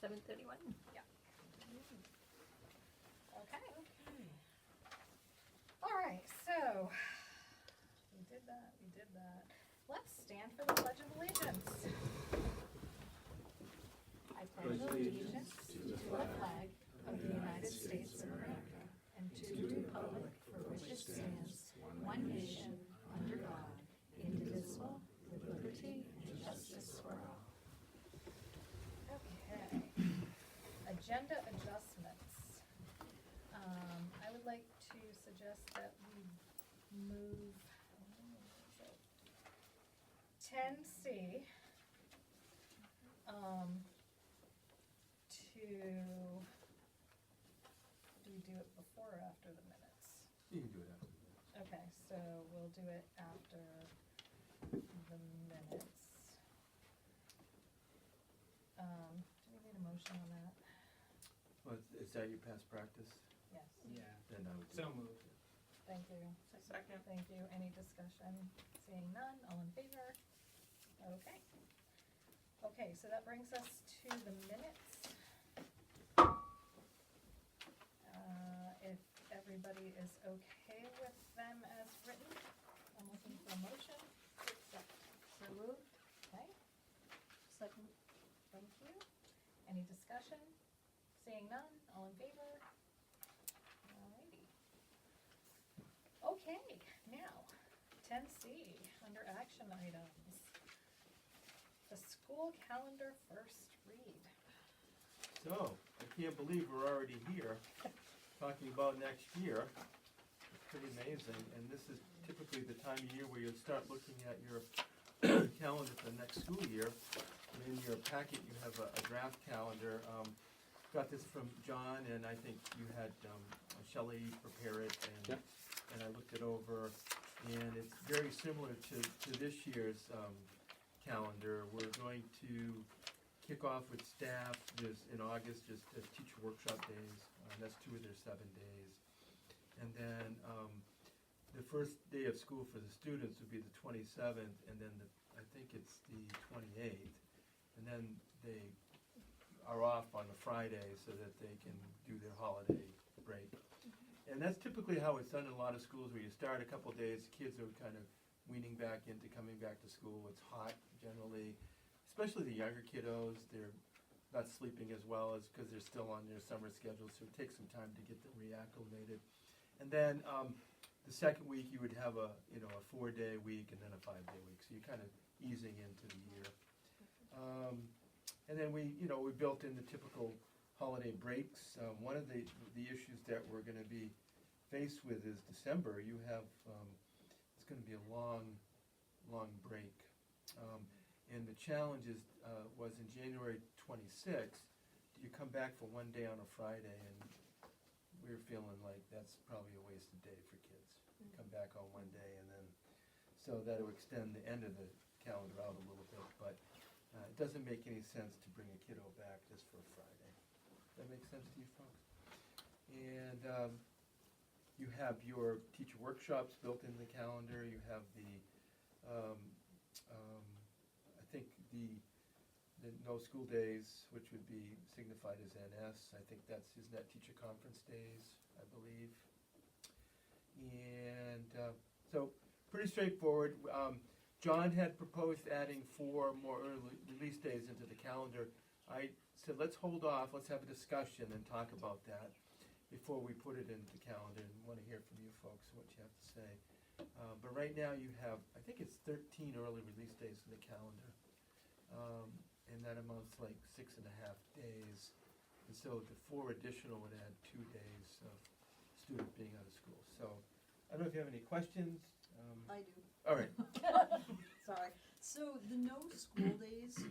7:31. Yeah. Okay. All right, so we did that. Let's stand for the Pledge of Allegiance. I pledge allegiance to the flag of the United States of America and to the republic for which it stands, one nation, under God, indivisible, with liberty and justice for all. Okay. Agenda adjustments. I would like to suggest that we move 10C to, do we do it before or after the minutes? You can do it after that. Okay, so we'll do it after the minutes. Do we need a motion on that? Well, is that your past practice? Yes. Yeah. Then I would do So it. moved. Thank you. Second. Thank you. Any discussion? Seeing none, all in favor? Okay. Okay, so that brings us to the minutes. If everybody is okay with them as written, I'm looking for a motion to accept. So moved. Okay, Second. thank you. Any discussion? Seeing none, all in favor? Alrighty. Okay, now, 10C, under action items. The school calendar first read. So, I can't believe we're already here, talking about next year. It's pretty amazing, and this is typically the time of year where you start looking at your calendar for the next school year. And in your packet, you have a draft calendar. Got this from John, and I think you had Shelley prepare it, and I looked it over, and it's very similar to this year's calendar. We're going to kick off with staff in August, just teacher workshop days. That's 2 of their 7 days. And then the first day of school for the students would be the 27th, and then I think it's the 28th. And then they are off on the Friday so that they can do their holiday break. And that's typically how it's done in a lot of schools, where you start a couple days, kids are kind of weaning back into coming back to school. It's hot generally, especially the younger kiddos. They're not sleeping as well as because they're still on their summer schedule, so it takes some time to get them reacclimated. And then the second week you would have a 4-day week and then a 5-day week, so you're kind of easing into the year. And then we built in the typical holiday breaks. One of the issues that we're going to be faced with is December. You have it's going to be a long break, and the challenge was in January 26th. You come back for one day on a Friday, and we're feeling like that's probably a wasted day for kids. Come back on one day, and then so that will extend the end of the calendar out a little bit, but it doesn't make any sense to bring a kiddo back just for a Friday. Does that make sense to you folks? And you have your teacher workshops built in the calendar. You have the, I think the no school days, which would be signified as NS. I think isn't that teacher conference days, I believe. And so pretty straightforward. John had proposed adding 4 more early release days into the calendar. I said, let's hold off, let's have a discussion and talk about that before we put it into the calendar, and want to hear from you folks what you have to say. But right now you have, I think it's 13 early release days in the calendar, and that amounts to like 6.5 days. And so the 4 additional would add 2 days of student being out of school. So I don't know if you have any questions. I do. All right. Sorry. So the no school days,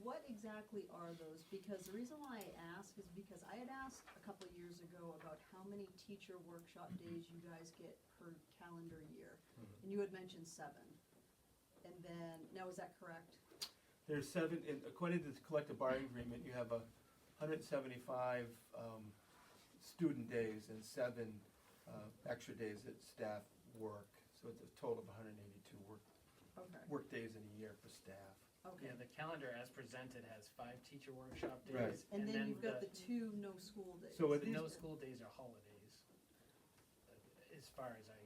what exactly are those? Because the reason why I ask is because I had asked a couple of years ago about how many teacher workshop days you guys get per calendar year. And you had mentioned 7. And then, now is that correct? There's 7, and according to the collective bargaining agreement, you have 175 student days and 7 extra days that staff work. So it's a total of 182 work days in a year for staff. Okay. Yeah, the calendar as presented has 5 teacher workshop Right. days. And then you've got the 2 no school days. So are The these, no school days are holidays, as far as I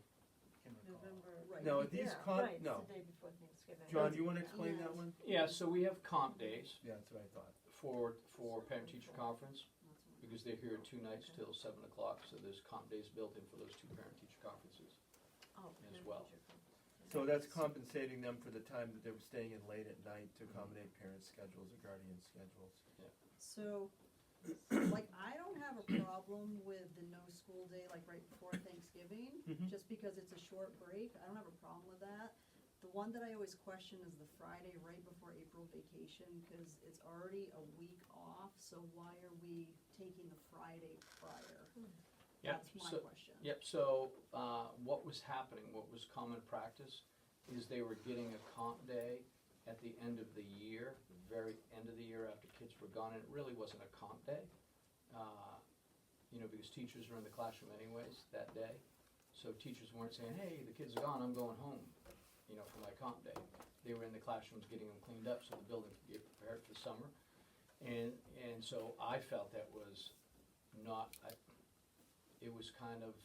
can recall. November. Right. now, are these Yeah, con, right, it's no, the day before Thanksgiving. John, you wanna explain that Yes. one? Yeah, so we have comp days Yeah, that's what I thought. for parent-teacher conference, That's what- because they're here 2 nights till 7 o'clock, so there's comp days built in for those 2 parent-teacher conferences. Oh, as well. So that's compensating them for the time that they were staying in late at night to accommodate parents' schedules or guardian schedules. So, like, I don't have a problem with the no school day, like right before Thanksgiving, Mhm. just because it's a short break, I don't have a problem with that. The one that I always question is the Friday right before April vacation, cause it's already a week off, so why are we taking the Friday prior? Yep, That's my so- question. Yep, so, what was happening, what was common practice, is they were getting a comp day at the end of the year, very end of the year after kids were gone, and it really wasn't a comp day. Because teachers were in the classroom anyways that day, so teachers weren't saying, hey, the kids are gone, I'm going home, for my comp day. They were in the classrooms getting them cleaned up so the building could get prepared for the summer. And so I felt that was not, it was kind of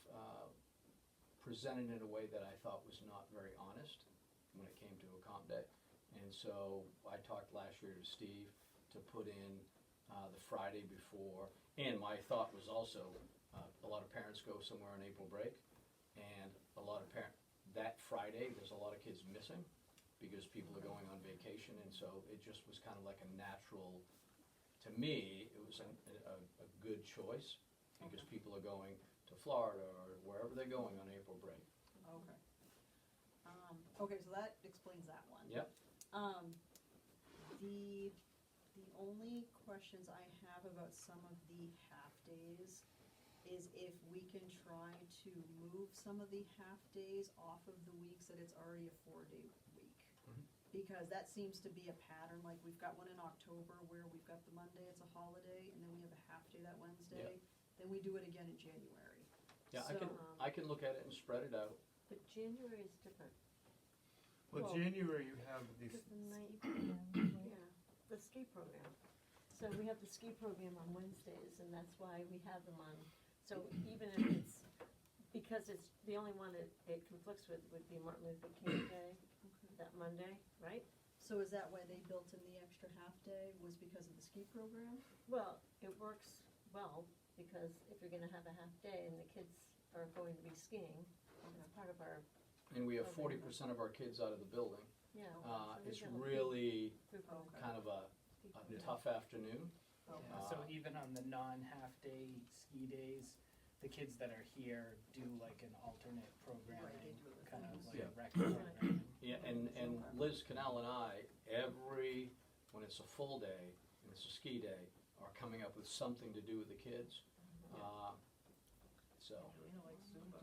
presented in a way that I thought was not very honest when it came to a comp day. And so I talked last year to Steve to put in the Friday before, and my thought was also, a lot of parents go somewhere on April break, and a lot of that Friday, there's a lot of kids missing because people are going on vacation, and so it just was kind of like a natural, to me, it was a good choice because people are going to Florida or wherever they're going on April break. Okay. Okay, so that explains that one. Yep. The only questions I have about some of the half-days is if we can try to move some of the half-days off of the weeks that it's already a 4-day week. Mhm. Because that seems to be a pattern, like we've got one in October where we've got the Monday, it's a holiday, and then we have a half-day that Wednesday. Then we do it again in January. Yeah, So, I can look at it and spread it out. But January is different, Well, Well, January, you have these, because the night program, yeah, the ski program. So we have the ski program on Wednesdays, and that's why we have them on, so even if it's, because it's, the only one it conflicts with would be Martin Luther King Day, that Monday, right? So is that why they built in the extra half-day, was because of the ski program? Well, it works well, because if you're gonna have a half day and the kids are going to be skiing, it's part of our, And we have Okay. 40% of our kids out of the building. yeah. It's really Group of Okay. kind of a people. tough afternoon. Okay. Yeah, so even on the non-half-day ski days, the kids that are here do like an alternate programming, do other kind of things. like Yeah. a rec programming. Yeah, and Liz Cannell and I, when it's a full day, and it's a ski day, are coming up with something to do with the kids. So,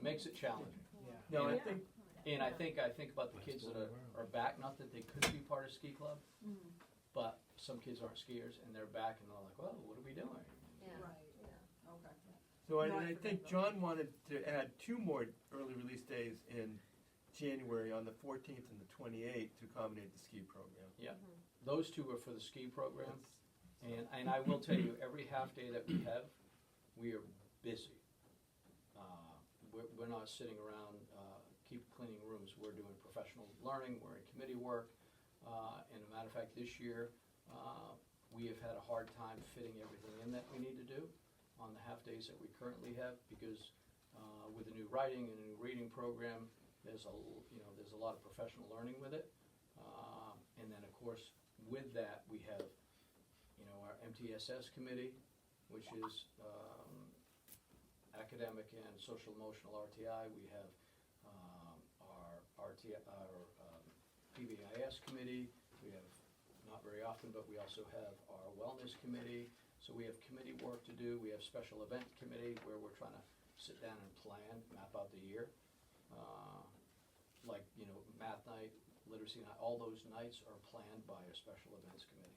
makes it challenging. Yeah. no, I Yeah. think, And I think about the kids that are back, not that they couldn't be part of ski club, Mhm. but some kids aren't skiers and they're back and they're like, well, what are we doing? Yeah, Right. yeah. Okay. so No, I I forgot think about John wanted to add 2 more early release days in January on the 14th and the 28th to accommodate the ski program. Those 2 are for the ski program. And I will tell you, every half day that we have, we are busy. We're not sitting around, keep cleaning rooms, we're doing professional learning, we're in committee work. And a matter of fact, this year, we have had a hard time fitting everything in that we need to do on the half days that we currently have, because with the new writing and a new reading program, there's a lot of professional learning with it. And then, of course, with that, we have our MTSS committee, which is academic and social emotional RTI. We have our PBIS committee. We have, not very often, but we also have our wellness committee. So we have committee work to do. We have special event committee where we're trying to sit down and plan, map out the year. Like, math night, literacy night, all those nights are planned by a special events committee.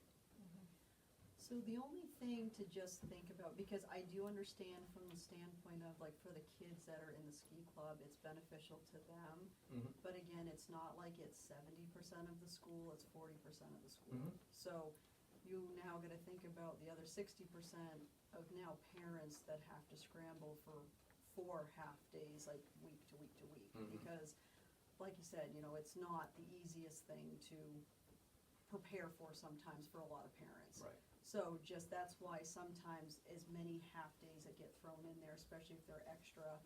So So the only thing to just think about, because I do understand from the standpoint of like for the kids that are in the ski club, it's beneficial to them. Mhm. But again, it's not like it's 70% of the school, it's 40% of the school. Mhm. So you now gotta think about the other 60% of now parents that have to scramble for 4 half days, like week to week to week. Mhm. Because, like you said, you know, it's not the easiest thing to prepare for sometimes for a lot of parents. Right. So just, that's why sometimes as many half days that get thrown in there, especially if they're extra,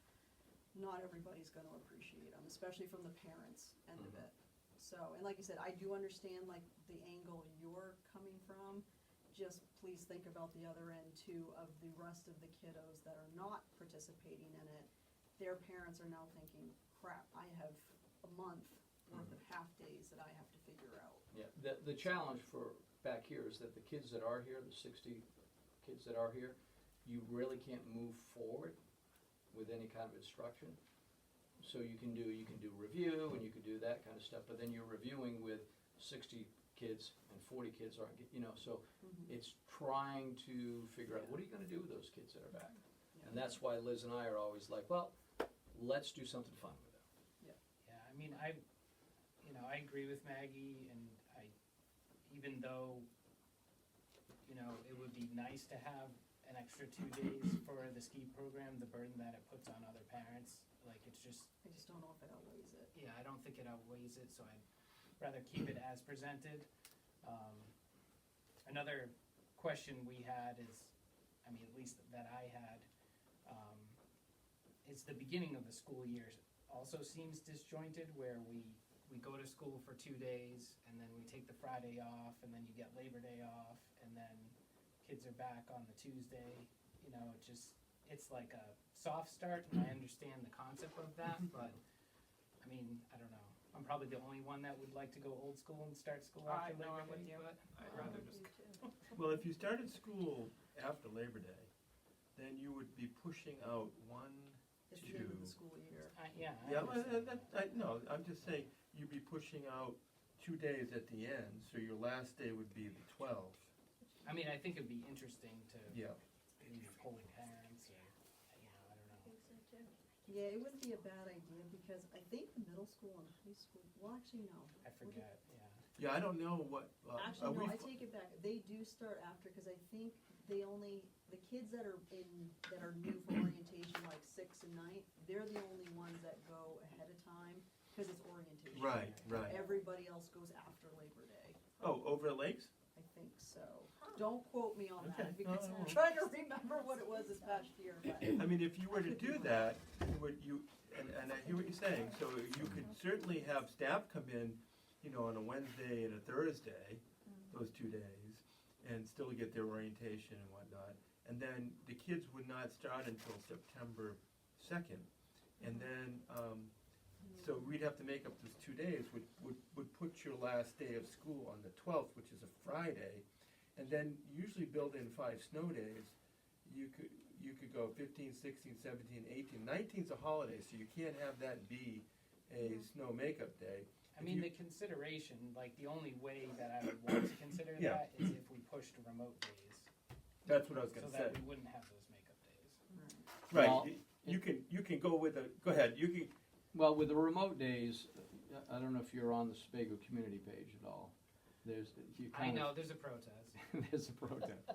not everybody's gonna appreciate them, especially from the parents' end of Mhm. it. So, and like I said, I do understand like the angle you're coming from, just please think about the other end too of the rest of the kiddos that are not participating in it. Their parents are now thinking, crap, I have a month worth of half days that I have to figure out. Yeah, the challenge for back here is that the kids that are here, the 60 kids that are here, you really can't move forward with any kind of instruction. So you can do review and you can do that kind of stuff, but then you're reviewing with 60 kids and 40 kids aren't, you know, so it's trying to figure out, what are you gonna do with those kids that are back? And that's why Liz and I are always like, well, let's do something fun with them. Yeah, I mean, I agree with Maggie, and even though, it would be nice to have an extra 2 days for the ski program, the burden that it puts on other parents, like, it's just, I just don't know if it outweighs it. yeah, I don't think it outweighs it, so I'd rather keep it as presented. Another question we had is, I mean, at least that I had, is the beginning of the school year also seems disjointed, where we go to school for 2 days, and then we take the Friday off, and then you get Labor Day off, and then kids are back on the Tuesday, it's like a soft start, and I understand the concept of that, but, I mean, I don't know. I'm probably the only one that would like to go old school and start school after Labor Day, but I'd rather just. Well, if you started school after Labor Day, then you would be pushing out one, It's the end of the two. school year. I Yeah, understand. no, I'm just saying, you'd be pushing out 2 days at the end, so your last day would be the 12th. I mean, I think it'd be interesting to Yeah. maybe poll parents, or, I don't know. Yeah, it wouldn't be a bad idea, because I think the middle school and high school, well, actually, no. I forget, yeah. Yeah, I don't know what, Actually, no, we I take it back. They do start after, because I think the kids that are new for orientation, like 6th and 9th, they're the only ones that go ahead of time, because it's orientation. Right. Everybody else goes after Labor Day. Oh, over at Lakes? I think so. Don't quote me on Okay. that, because No, no, I'm no. trying to remember what it was this past year, but. I mean, if you were to do that, and I hear what you're saying, so you could certainly have staff come in, on a Wednesday and a Thursday, those 2 days, and still get their orientation and whatnot. And then the kids would not start until September 2nd. And then, so we'd have to make up those 2 days, would put your last day of school on the 12th, which is a Friday. And then usually build in 5 snow days. You could go 15, 16, 17, 18. 19's a holiday, so you can't have that be a snow makeup day. I mean, the consideration, like, the only way that I would want to consider Yeah. that is if we pushed remote days, That's what I was so gonna that say. we wouldn't have those makeup days. Right, Well, you can go with go ahead, you can, Well, with the remote days, I don't know if you're on the Sebago community page at all. You I kind of. know, there's a protest. There's a protest.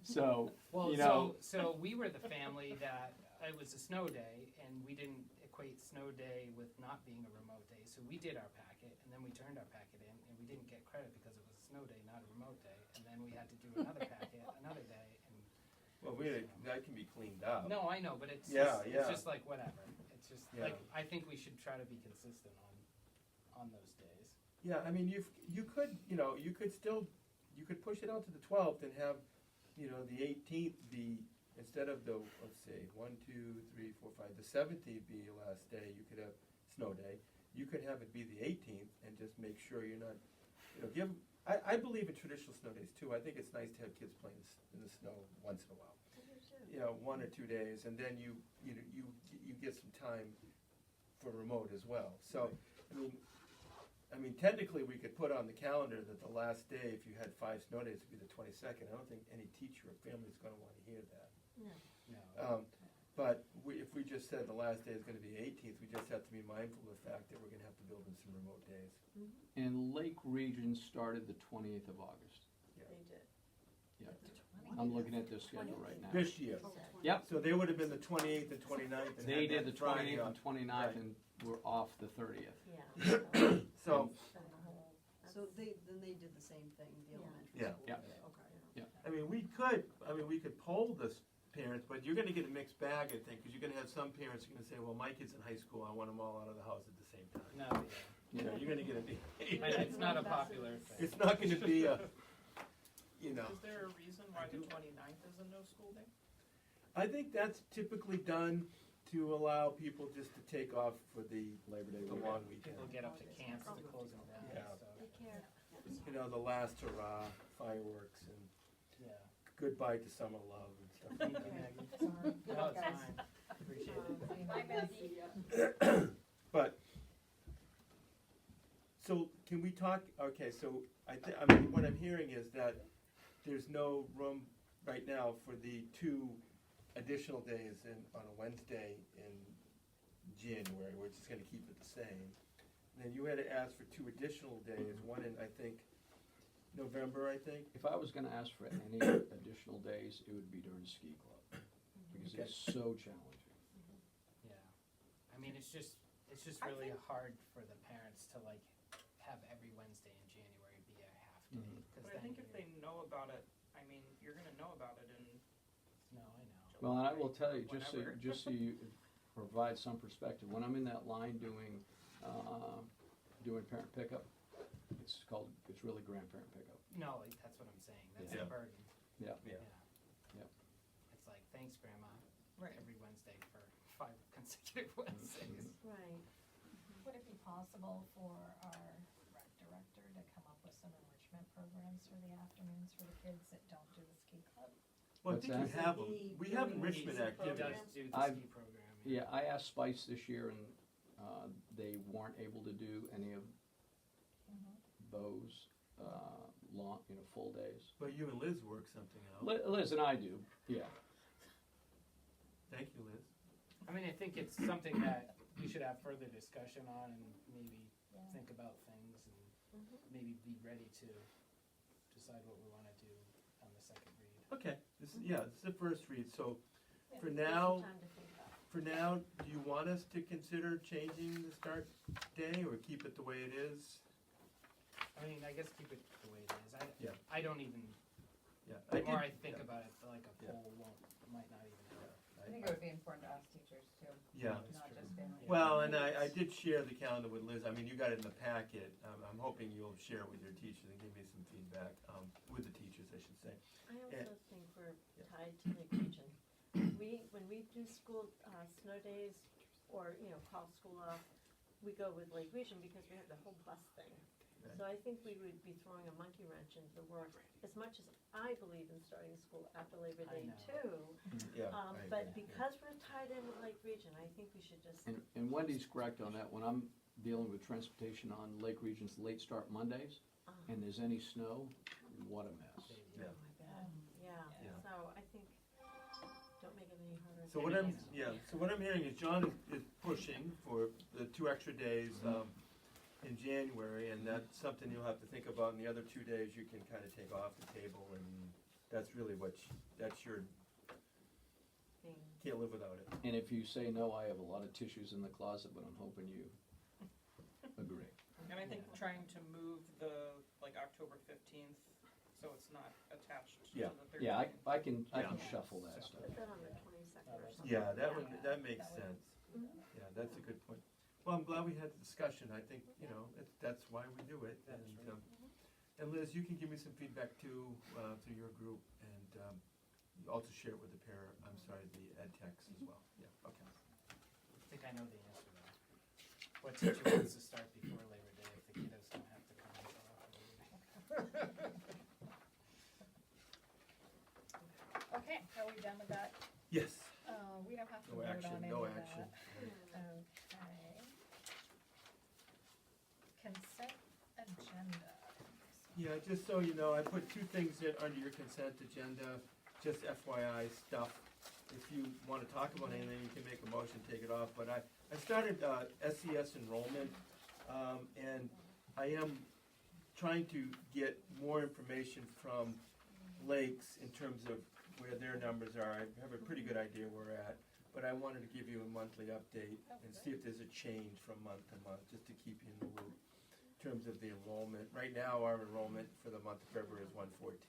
So, Well, you know. so we were the family that, it was a snow day, and we didn't equate snow day with not being a remote day, so we did our packet, and then we turned our packet in, and we didn't get credit because it was a snow day, not a remote day, and then we had to do another packet another day, and. well, that can be cleaned up. No, I know, but it's Yeah, just, yeah. it's just like, whatever, it's just, Yeah. like, I think we should try to be consistent on those days. Yeah, I mean, you could push it out to the 12th and have, the 18th be, instead of the, let's see, 1, 2, 3, 4, 5, the 17th be your last day, you could have snow day. You could have it be the 18th and just make sure you're not, I believe in traditional snow days too. I think it's nice to have kids playing in the snow once in a while. 1 or 2 days, and then you get some time for remote as well. So, I mean, I mean, technically, we could put on the calendar that the last day, if you had 5 snow days, would be the 22nd. I don't think any teacher or family is gonna wanna hear that. No. But if we just said the last day is gonna be 18th, we just have to be mindful of the fact that we're gonna have to build in some remote days. And Lake Region started the 28th of August. They did. I'm looking at their schedule right now. This year. Yep. So they would have been the 28th and 29th and They had did that the Friday 28th off. and 29th and we're off the 30th. Yeah. So, Spend the whole- So they did the same thing, the elementary Yeah. school. Yeah. Okay. I mean, we could poll the parents, but you're gonna get a mixed bag, I think, because you're gonna have some parents who are gonna say, well, my kid's in high school, I want them all out of the house at the same time. No, You know, you're gonna get a, it's not a popular thing. it's not gonna be a, you know. Is there a reason why the 29th is a no school day? I think that's typically done to allow people just to take off for the Labor Day the weekend. long weekend. People get up to camps to close them down, Yeah. so, Take care. You know, the last hurrah, fireworks, and yeah. goodbye to summer love and stuff. Thank you, Maggie. No, it's fine. Appreciate it. Bye, Maggie. But, so can we talk, okay, so I mean, what I'm hearing is that there's no room right now for the 2 additional days on a Wednesday in January, we're just gonna keep it the same. And then you had to ask for 2 additional days, one in, I think, November, I think. If I was gonna ask for any additional days, it would be during ski club, because it's so challenging. Yeah, I mean, it's just really hard for the parents to like have every Wednesday in January be a half day. 'Cause But I then think if they you're- know about it, I mean, you're gonna know about it in No, I know. Well, and I will tell you, just so Whatever. you provide some perspective, when I'm in that line doing parent pickup, it's really grandparent pickup. No, like, that's what I'm saying, that's Yeah. the burden. Yeah. Yeah. Yep. It's like, thanks, Grandma, Right. every Wednesday for 5 consecutive Wednesdays. Right. Would it be possible for our rec director to come up with some enrichment programs for the afternoons for the kids that don't do the ski club? Well, I What's think we that? have them, we have enrichment He activities. does do the I've- ski program. Yeah, I asked Spice this year and they weren't able to do any of those full days. But you and Liz work something out. Liz and I do, yeah. Thank you, Liz. I mean, I think it's something that we should have further discussion on and maybe Yeah. think about things and maybe be ready to decide what we wanna do on the second read. Okay, this is the first read, so for Give now, some time to think about it. for now, do you want us to consider changing the start day or keep it the way it is? I mean, I guess keep it the way it is. Yeah. I don't even, Yeah. the more I did- think yeah. about it, like a Yeah. poll might not even help. I think it would be important to ask teachers too, Yeah, not just families. well, and I did share the calendar with Liz, I mean, you got it in the packet, I'm hoping you'll share it with your teachers and give me some feedback, with the teachers, I should say. I also Yeah. think we're Yeah. tied to Lake Region. When we do school, snow days, or, call school off, we go with Lake Region because we have the whole bus thing. Right. So I think we would be throwing a monkey wrench into the works, as much as I believe in starting school after Labor I Day know. too. Yeah. But because we're tied in with Lake Region, I think we should just, And Wendy's correct on that, when I'm dealing with transportation on Lake Region's late start Mondays, and there's any snow, what a mess. Yeah. yeah, Yeah. so I think, don't make it any harder. So what I'm hearing is John is pushing for the 2 extra days, in January, and that's something you'll have to think about, and the other 2 days you can kinda take off the table, and that's really that's your, Thing. can't live without it. And if you say no, I have a lot of tissues in the closet, but I'm hoping you agree. And I think trying to move the, like, October 15th, so it's not attached to Yeah. the 13th. Yeah, I can Yeah. shuffle that stuff. Put that on the 22nd or something. Yeah, that Yeah. that makes sense. Yeah, that's a good point. Well, I'm glad we had the discussion, I think, that's why we do it. That's And, right. and Liz, you can give me some feedback too, through your group, and, you also share it with the the ed techs as well, yeah, okay. I think I know the answer though. What teacher wants to start before Labor Day if the kiddos don't have to come until after Labor Day? Okay, are we done with that? Yes, We don't have to no vote action, on any no of action. that. Okay. Consent Yeah, just so you know, I put two things in under your consent agenda, just FYI stuff. If you wanna talk about anything, you can make a motion, take it off, but I started, SES enrollment, and I am trying to get more information from Lakes in terms of where their numbers are. I have a pretty good idea where we're at, but I wanted to give you a monthly update and see if there's a change from month to month, just to keep you in the loop. In terms of the enrollment, right now our enrollment for the month of February is 114.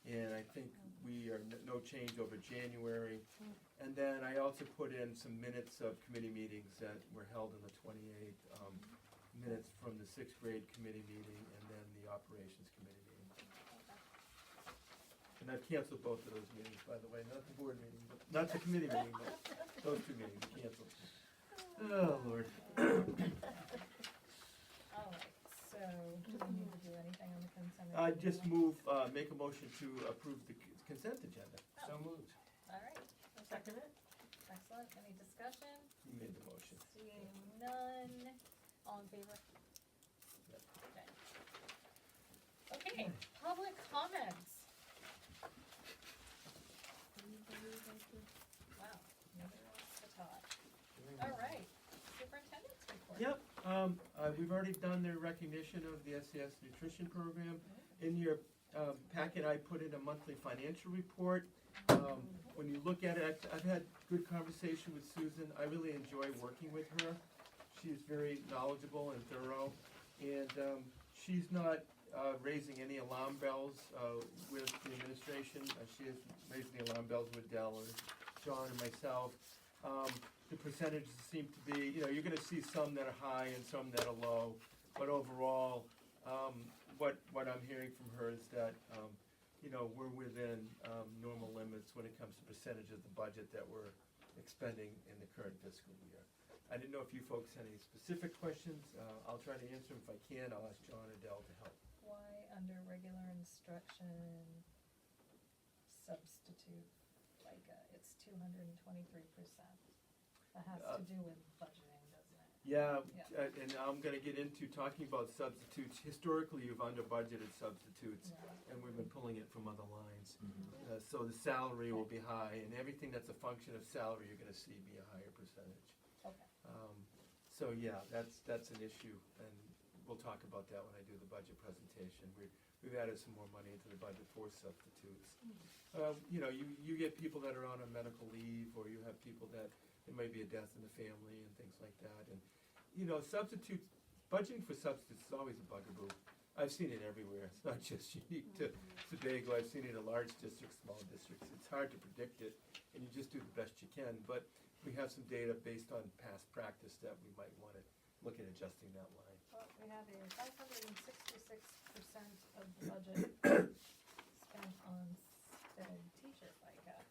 And I think we are no change over January. And then I also put in some minutes of committee meetings that were held on the 28th, minutes from the sixth grade committee meeting and then the operations committee meeting. And I've canceled both of those meetings, by the way, not the board meeting, but, not the committee meeting, but those two meetings canceled. Oh, Lord. All right, so do we need to do anything on the consent? I agenda? just move, make a motion to approve the consent agenda. So moved. All right, Second it? excellent. Any discussion? You made the motion. Seeing none. All in favor? Yep. Okay. Okay, public comments. Wow, nobody wants to talk. All right, superintendent's report. Yep, we've already done the recognition of the SES nutrition program. In your packet, I put in a monthly financial report. When you look at it, I've had good conversation with Susan. I really enjoy working with her. She's very knowledgeable and thorough, and she's not raising any alarm bells with the administration. She is raising the alarm bells with Dell or John and myself. The percentages seem to be, you're gonna see some that are high and some that are low, but overall, what I'm hearing from her is that, we're within normal limits when it comes to percentage of the budget that we're expending in the current fiscal year. I didn't know if you folks had any specific questions. I'll try to answer them. If I can, I'll ask John or Dell to help. Why under regular instruction substitute FICA, it's 223%? That has to do with budgeting, doesn't it? Yeah, Yeah. and I'm gonna get into talking about substitutes. Historically, you've under budgeted substitutes, Yeah. and we've been pulling it from other lines. So the salary will be high, and everything that's a function of salary, you're gonna see be a higher percentage. Okay. So yeah, that's an issue, and we'll talk about that when I do the budget presentation. We've added some more money into the budget for substitutes. You get people that are on a medical leave, or you have people that, it might be a death in the family and things like that, and, budgeting for substitutes is always a bugaboo. I've seen it everywhere, it's not just unique to Sebago, I've seen it in large districts, small districts, it's hard to predict it, and you just do the best you can, but we have some data based on past practice that we might wanna look at adjusting that line. Well, we have a 566% of the budget spent on sped teacher FICA.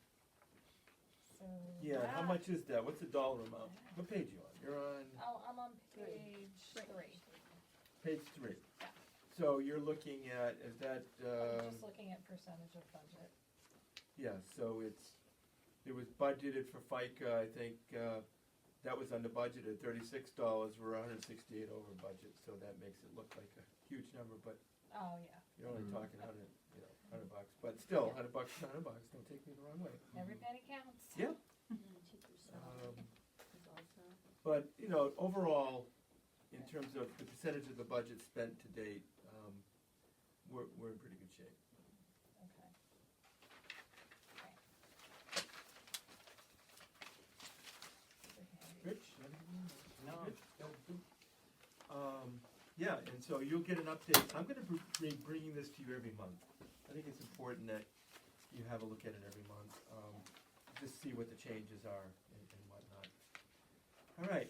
So. Yeah, and how that- much is that? What's the dollar amount? What page you on? You're on I'm on page 3. page 3. Yeah. So you're looking at, is that, I'm just looking at percentage of budget. yeah, so it was budgeted for FICA, I think, that was under budget at $36, we're $168 over budget, so that makes it look like a huge number, but Oh, yeah. you're only talking $100, but still, $100 is $100, don't take me the wrong way. Every penny counts. Yeah. Teacher salary is also. But, overall, in terms of the percentage of the budget spent to date, we're in pretty good shape. Okay. Okay. Rich? No, Yeah, and so you'll get an update. I'm gonna be bringing this to you every month. I think it's important that you have a look at it every month, just see what the changes are and whatnot. All right,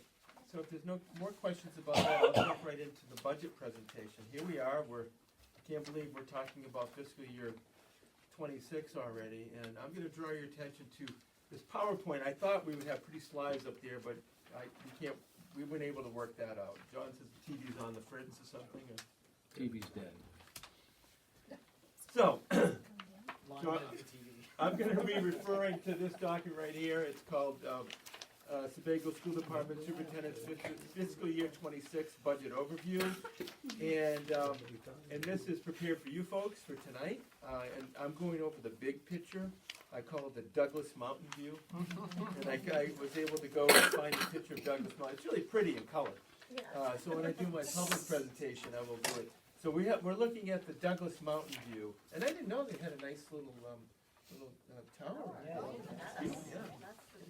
so if there's no more questions about that, I'll jump right into the budget presentation. Here we are, I can't believe we're talking about fiscal year 26 already, and I'm gonna draw your attention to this PowerPoint. I thought we would have pretty slides up there, but we weren't able to work that out. John says the TV's on the fritz or something, or? TV's dead. So, long John- live the TV. I'm gonna be referring to this document right here, it's called, Sebago School Department Superintendent's fiscal year 26 budget overview. And this is prepared for you folks for tonight. And I'm going over the big picture. I call it the Douglas Mountain view. And I was able to go and find a picture of Douglas Mountain. It's really pretty in color. So when I do my public presentation, I will do it. So we're looking at the Douglas Mountain view. And I didn't know they had a nice little tower. Yeah.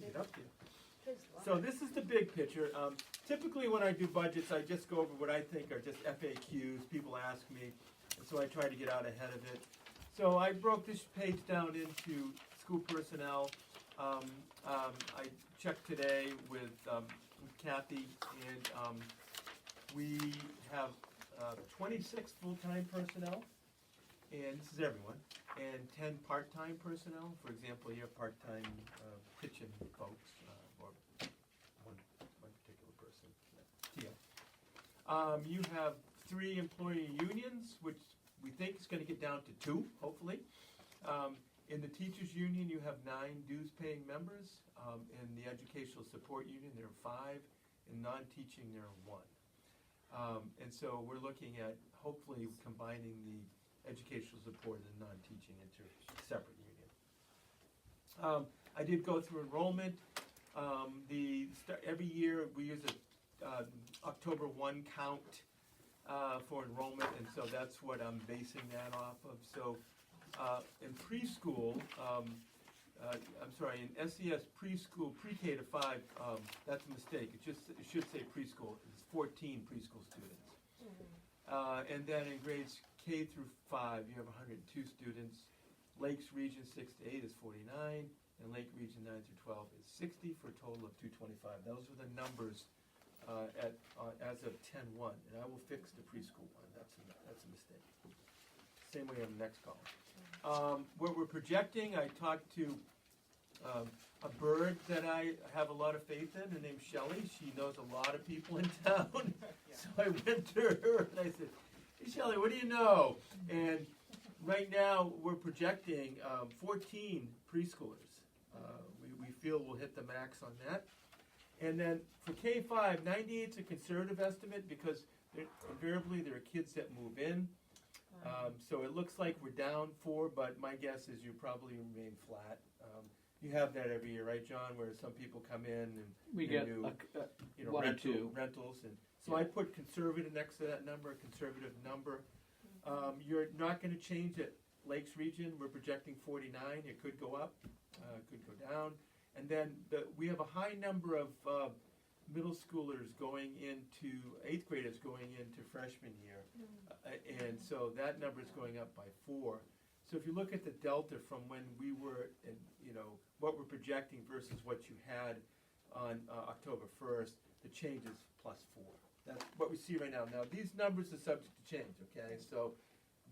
Get up here. So this is the big picture. Typically when I do budgets, I just go over what I think are just FAQs, people ask me, and so I try to get out ahead of it. So I broke this page down into school personnel. I checked today with Kathy, and we have 26 full-time personnel, and this is everyone, and 10 part-time personnel. For example, you have part-time kitchen folks, or one particular person. Yeah. You have 3 employee unions, which we think is going to get down to 2, hopefully. In the teachers union, you have 9 dues-paying members. In the educational support union, there are 5. In non-teaching, there are 1. And so we're looking at hopefully combining the educational support and the non-teaching into a separate union. I did go through enrollment. Every year we use a October 1 count for enrollment, and so that's what I'm basing that off of. So in preschool, in SES preschool, pre-K to 5, that's a mistake. It should say preschool. It's 14 preschool students. And then in grades K through 5, you have 102 students. Lakes Region 6 to 8 is 49, and Lake Region 9 through 12 is 60 for a total of 225. Those are the numbers as of 10/1, and I will fix the preschool one. That's a mistake. Same way on the next column. What we're projecting, I talked to a bird that I have a lot of faith in. Her name's Shelley. She knows a lot of people in town. So I went to her and I said, "Hey Shelley, what do you know?" And right now we're projecting 14 preschoolers. We feel we'll hit the max on that. And then for K-5, 98 is a conservative estimate because invariably there are kids that move in. So it looks like we're down 4, but my guess is you probably remain flat. You have that every year, right, John? Where some people come in and We they get do, one or two. rentals, and so I put conservative next to that number, a conservative number. You're not going to change it. Lakes Region, we're projecting 49. It could go up, could go down, and then we have a high number of middle schoolers going into 8th graders going into freshman year, and so that number is going up by 4. So if you look at the delta from when we were, what we're projecting versus what you had on October 1st, the change is +4. That's what we see right now. Now, these numbers are subject to change, okay? So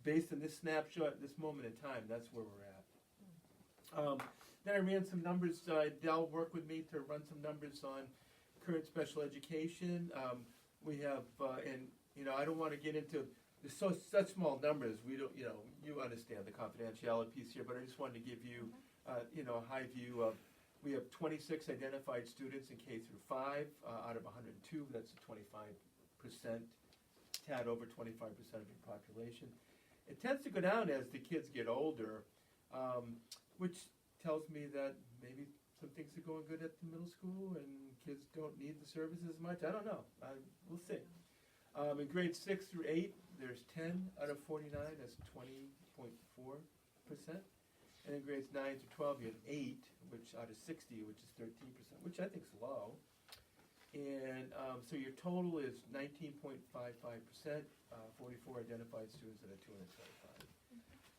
based on this snapshot, this moment in time, that's where we're at. Then I ran some numbers. Dell worked with me to run some numbers on current special education. We have, I don't want to get into such small numbers. We don't, you understand the confidentiality piece here, but I just wanted to give you, a high view of. We have 26 identified students in K through 5 out of 102. That's a 25%, tad over 25% of your population. It tends to go down as the kids get older, which tells me that maybe some things are going good at the middle school and kids don't need the services as much. I don't know. We'll see. In grades 6 through 8, there's 10 out of 49. That's 20.4%. And in grades 9 to 12, you have 8, which out of 60, which is 13%, which I think is low. And so your total is 19.55%, 44 identified students out of 225.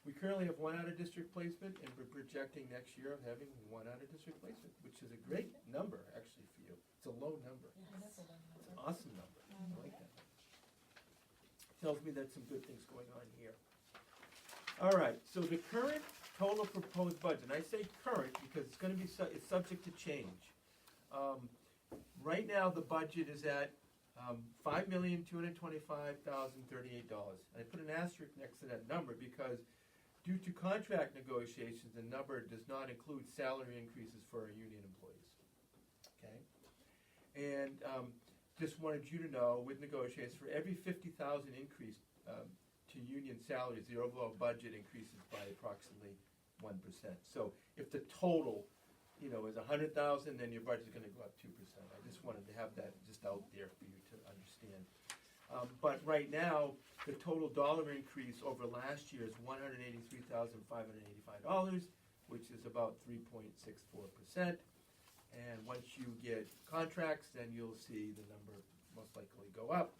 We currently have 1 out-of-district placement, and we're projecting next year of having 1 out-of-district placement, which is a great number, actually, for you. It's a low number. It's an awesome number. I like that. Tells me that some good things going on here. All right, so the current total proposed budget, and I say current because it's going to be it's subject to change. Right now, the budget is at $5,225,038. I put an asterisk next to that number because due to contract negotiations, the number does not include salary increases for our union employees. Okay, And just wanted you to know, with negotiations, for every 50,000 increase to union salaries, the overall budget increases by approximately 1%. So if the total, is 100,000, then your budget's going to go up 2%. I just wanted to have that just out there for you to understand. But right now, the total dollar increase over last year is $183,585, which is about 3.64%. And once you get contracts, then you'll see the number most likely go up,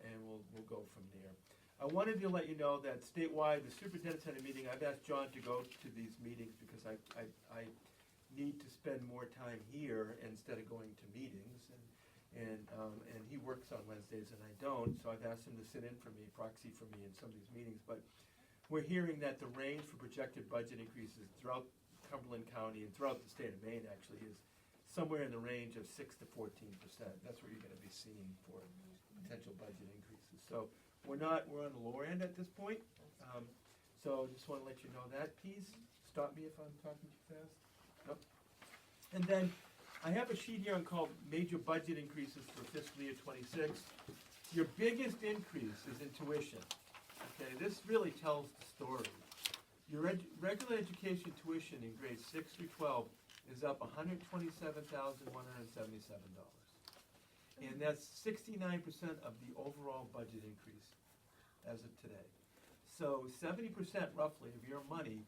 and we'll go from there. I wanted to let you know that statewide, the superintendent's had a meeting. I've asked John to go to these meetings because I need to spend more time here instead of going to meetings, and he works on Wednesdays and I don't, so I've asked him to sit in for me, proxy for me in some of these meetings. But we're hearing that the range for projected budget increases throughout Cumberland County and throughout the state of Maine actually is somewhere in the range of 6 to 14%. That's what you're going to be seeing for potential budget increases. So we're on the lower end at this point. So just want to let you know that. Please stop me if I'm talking too fast. Nope. And then I have a sheet here called major budget increases for fiscal year 26. Your biggest increase is in tuition. Okay, this really tells the story. Your regular education tuition in grades 6 through 12 is up $127,177. And that's 69% of the overall budget increase as of today. So 70% roughly of your money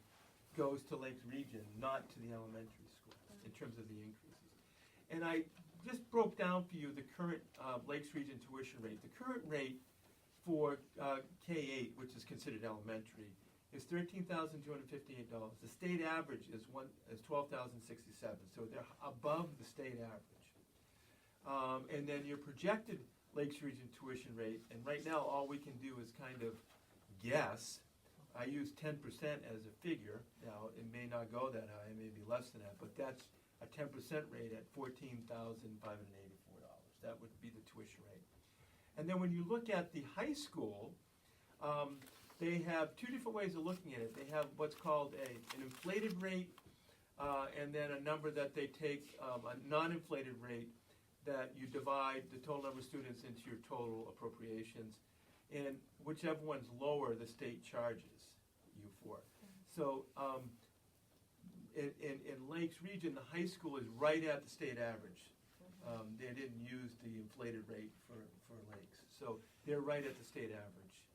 goes to Lakes Region, not to the elementary school in terms of the increases. And I just broke down for you the current Lakes Region tuition rate. The current rate for K-8, which is considered elementary, is $13,258. The state average is $12,067, so they're above the state average. And then your projected Lakes Region tuition rate, and right now all we can do is kind of guess. I use 10% as a figure. Now it may not go that high, it may be less than that, but that's a 10% rate at $14,584. That would be the tuition rate. And then when you look at the high school, they have two different ways of looking at it. They have what's called an inflated rate, and then a number that they take, a non-inflated rate, that you divide the total number of students into your total appropriations, and whichever one's lower, the state charges you for. So in Lakes Region, the high school is right at the state average. They didn't use the inflated rate for Lakes, so they're right at the state average.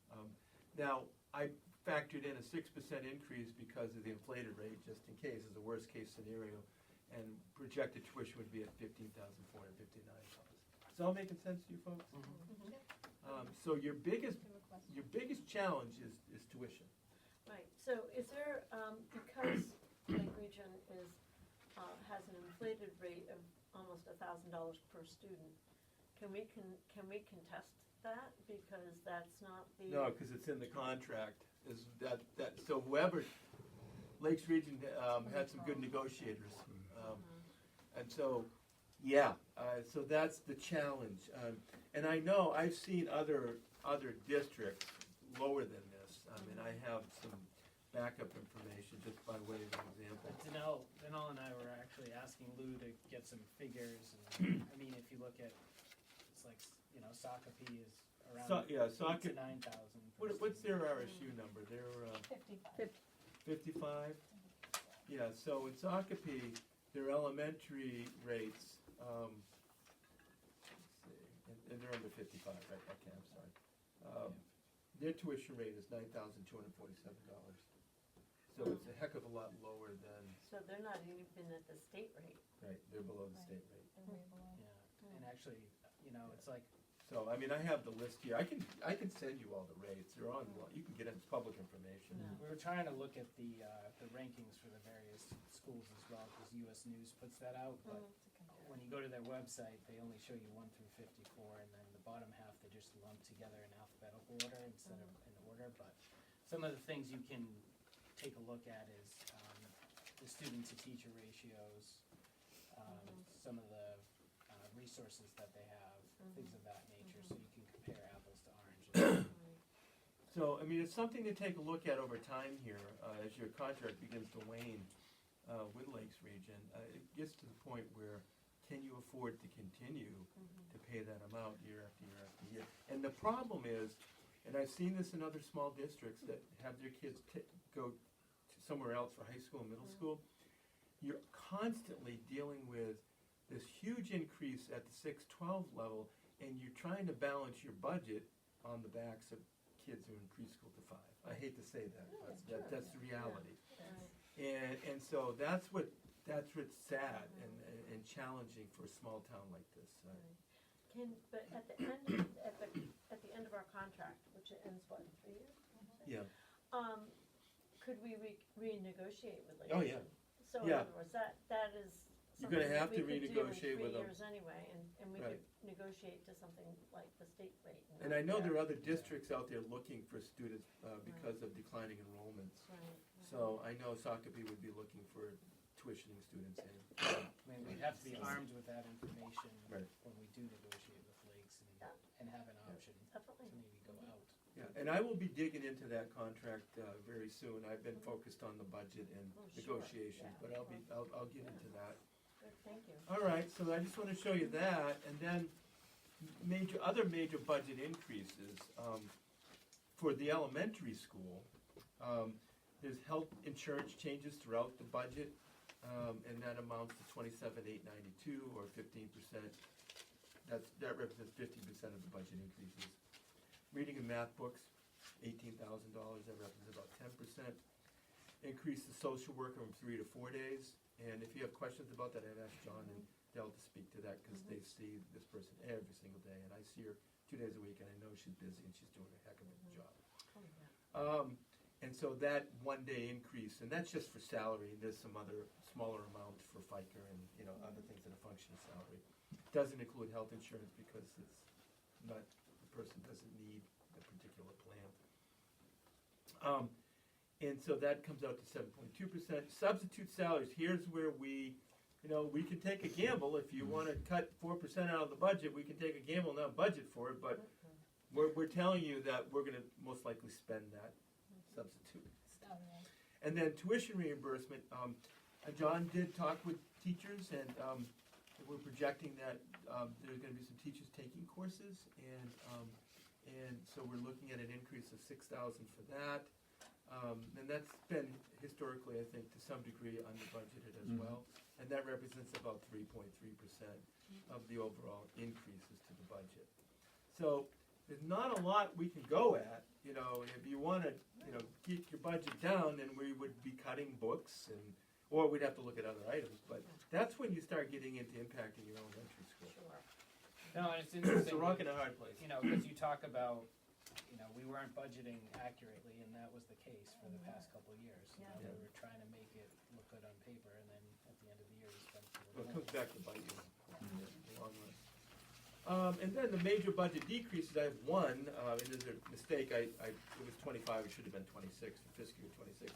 Now, I factored in a 6% increase because of the inflated rate, just in case, as a worst-case scenario, and projected tuition would be at $15,459. Is all making sense to you folks? So your biggest challenge is tuition. Right, so is there, because Lake Region has an inflated rate of almost $1,000 per student, can we contest that, because that's not the. No, because it's in the contract. Is that so? Whoever Lakes Region had some good negotiators, and so so that's the challenge. And I know I've seen other districts lower than this. I mean, I have some backup information just by way of an example. Danelle and I were actually asking Lou to get some figures, and I mean, if you look at, it's like, Shakopee is around 8 to 9,000. What's their RSU number? They're 55. Yeah. So in Shakopee, their elementary rates, let's see, and they're under 55, right? Okay, I'm sorry. Their tuition rate is $9,247. So it's a heck of a lot lower than. So they're not even at the state rate. Right, they're below the state rate. Yeah, and actually, it's like, So I mean, I have the list here. I can send you all the rates. They're on. You can get it. It's public information. Yeah. we were trying to look at the rankings for the various schools as well, because US News puts that out, but when you go to their website, they only show you 1 through 54, and then the bottom half they just lump together in alphabetical order instead of in order. But some of the things you can take a look at is the student to teacher ratios, some of the resources that they have, things of that nature, so you can compare apples to oranges. So I mean, it's something to take a look at over time here as your contract begins to wane with Lakes Region. It gets to the point where can you afford to continue to pay that amount year after year after year? And the problem is, and I've seen this in other small districts that have their kids go to somewhere else for high school and middle school, you're constantly dealing with this huge increase at the 6-12 level, and you're trying to balance your budget on the backs of kids who are in preschool to 5. I hate to say that, No, but it's true. that's the reality. Right. And so that's what's sad and challenging for a small town like this. But at the end of our contract, which ends what, in 3 years? Yeah. Could we renegotiate with Lake Oh, yeah. Haven? So in Yeah. other words, that is You're gonna something that have we to could do in renegotiate with 3 them. years anyway, and we Right. could negotiate to something like the state rate. And I know there are other districts out there looking for students because of declining enrollments. Right. So I know Sockopee would be looking for tuitioning students in. I mean, we'd have to be armed with that information Right. when we do negotiate with Lakes Yeah. and have an option Definitely. to maybe go out. Yeah, and I will be digging into that contract very soon. I've been focused on the budget and Oh, sure. negotiations, Yeah. but I'll get into that. Good, thank you. All right, so I just want to show you that, and then other major budget increases for the elementary school. There's health insurance changes throughout the budget, and that amounts to $27,892 or 15%. That represents 50% of the budget increases. Reading and math books, $18,000. That represents about 10%. Increase the social worker from 3 to 4 days. And if you have questions about that, I'd ask John and Dell to speak to that because they see this person every single day. And I see her 2 days a week, and I know she's busy and she's doing a heck of a job. Oh, yeah. And so that 1 day increase, and that's just for salary. There's some other smaller amount for FICA and other things that are function of salary. Doesn't include health insurance because it's not, the person doesn't need a particular plan. And so that comes out to 7.2%. Substitute salaries, here's where we can take a gamble. If you want to cut 4% out of the budget, we can take a gamble and not budget for it, but we're telling you that we're going to most likely spend that substitute. And then tuition reimbursement, John did talk with teachers, and we're projecting that there's going to be some teachers taking courses, and so we're looking at an increase of $6,000 for that. And that's been historically, I think, to some degree under budgeted as well, and that represents about 3.3% of the overall increases to the budget. So there's not a lot we can go at, and if you want to, keep your budget down, then we would be cutting books or we'd have to look at other items, but that's when you start getting into impacting your elementary school. Sure. No, and it's It's interesting. a rock and a hard place. Because you talk about, we weren't budgeting accurately, and that was the case for the past couple of years. Yeah. We were trying to make it look good on paper, and then at the end of the year, we spent a Well, it little comes more. back to bite you in the long run. And then the major budget decreases, I have one, and there's a mistake, it was 25, it should have been 26, for fiscal year 26.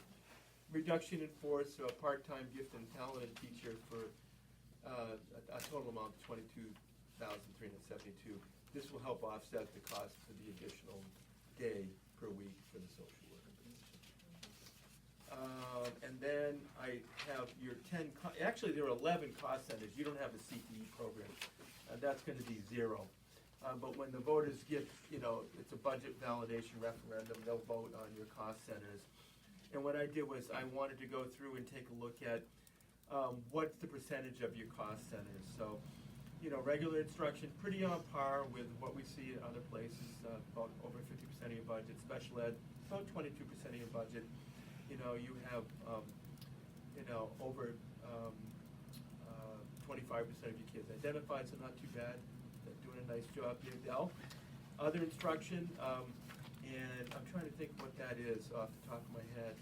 Reduction in force, a part-time gift and talented teacher for a total amount of $22,372. This will help offset the cost for the additional day per week for the social worker position. And then I have your 10, actually there are 11 cost centers. You don't have a CTE program. That's going to be 0. But when the voters get, it's a budget validation referendum, they'll vote on your cost centers. And what I did was I wanted to go through and take a look at what's the percentage of your cost centers. So, regular instruction, pretty on par with what we see in other places, about over 50% of your budget. Special ed, about 22% of your budget. You have, over 25% of your kids identified, so not too bad. They're doing a nice job here, Dell. Other instruction, and I'm trying to think what that is off the top of my head.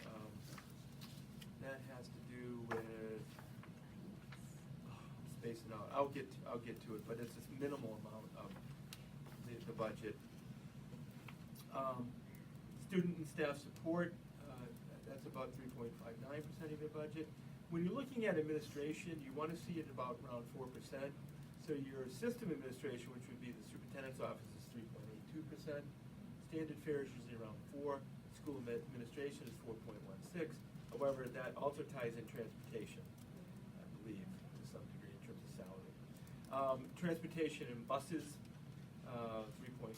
That has to do with spacing out. I'll get to it, but it's this minimal amount of the budget. Student and staff support, that's about 3.59% of your budget. When you're looking at administration, you want to see it about around 4%. So your system administration, which would be the superintendent's office, is 3.82%. Standard fare is usually around 4. School administration is 4.16. However, that also ties in transportation, I believe, to some degree in terms of salary. Transportation and buses, 3.4%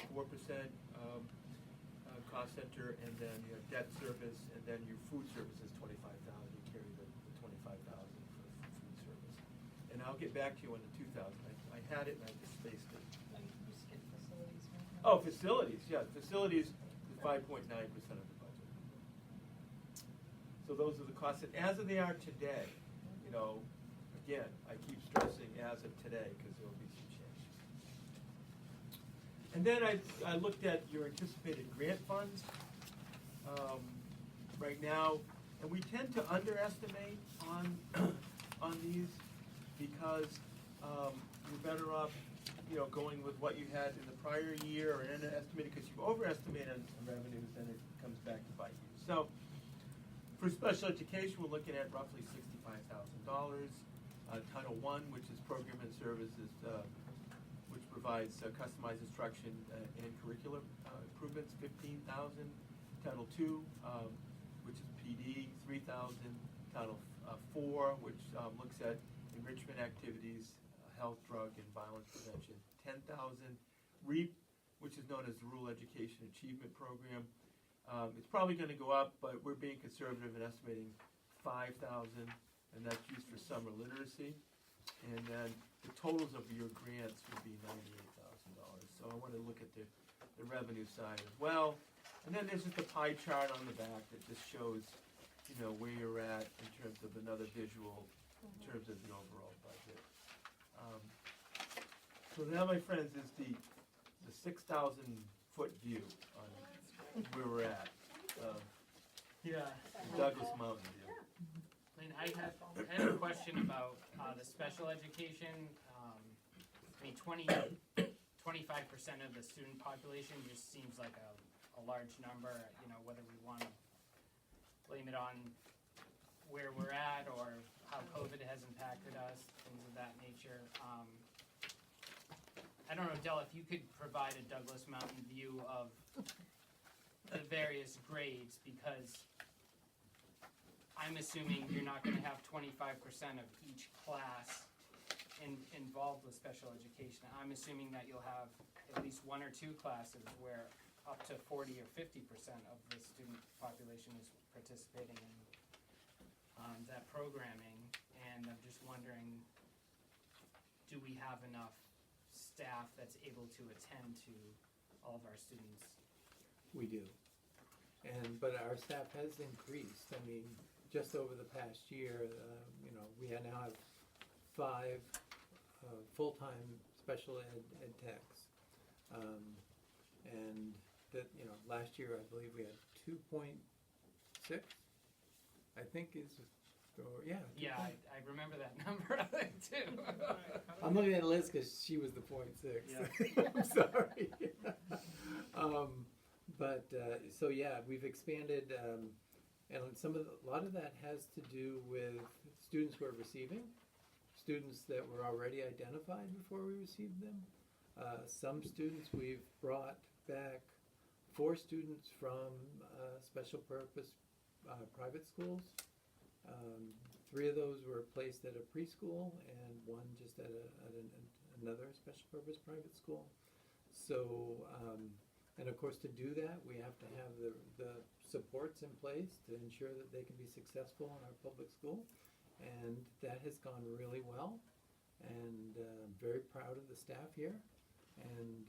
cost center, and then your debt service, and then your food service is 25,000. You carry the 25,000 for food service. And I'll get back to you on the 2,000. I had it and I just spaced it. You skipped facilities, right? Oh, facilities, yeah, facilities is 5.9% of the budget. So those are the costs, and as they are today, you know, again, I keep stressing as of today, because there will be some change. And then I looked at your anticipated grant funds, right now, and we tend to underestimate on these, because, you're better off, you know, going with what you had in the prior year, or underestimated, because you've overestimated on revenues, then it comes back to bite you. So, for special education, we're looking at roughly $65,000. Title I, which is program and services, which provides customized instruction and curriculum improvements, $15,000. Title II, which is PD, $3,000. Title IV, which looks at enrichment activities, health, drug, and violence prevention, $10,000. REAP, which is known as the Rural Education Achievement Program. It's probably going to go up, but we're being conservative and estimating $5,000, and that's used for summer literacy. And then the totals of your grants would be $98,000. So I want to look at the revenue side as well. And then there's just a pie chart on the back that just shows, you know, where you're at in terms of another visual, in terms of the overall budget. So that, my friends, is the 6,000-foot view on where we're at. Yeah. Douglas Mountain view. Lynn, I had a question about the special education. I mean, 25% of the student population just seems like a large number, you know, whether we want to blame it on where we're at or how COVID has impacted us, things of that nature. I don't know, Dell, if you could provide a Douglas Mountain view of the various grades, because I'm assuming you're not gonna have 25% of each class involved with special education. I'm assuming that you'll have at least one or two classes where up to 40 or 50% of the student population is participating in that programming. And I'm just wondering, do we have enough staff that's able to attend to all of our students? We do. But our staff has increased. I mean, just over the past year, you know, we now have 5 full-time special ed techs. And that, you know, last year I believe we had 2.6, I think is, or, yeah. Yeah, I remember that number too. I'm looking at Liz because she was the 0.6. I'm sorry. So yeah, we've expanded, and a lot of that has to do with students who are receiving, students that were already identified before we received them. Some students we've brought back, 4 students from special purpose private schools. 3 of those were placed at a preschool, and 1 just at another special purpose private school. So, and of course, to do that, we have to have the supports in place to ensure that they can be successful in our public school. And that has gone really well. And I'm very proud of the staff here. And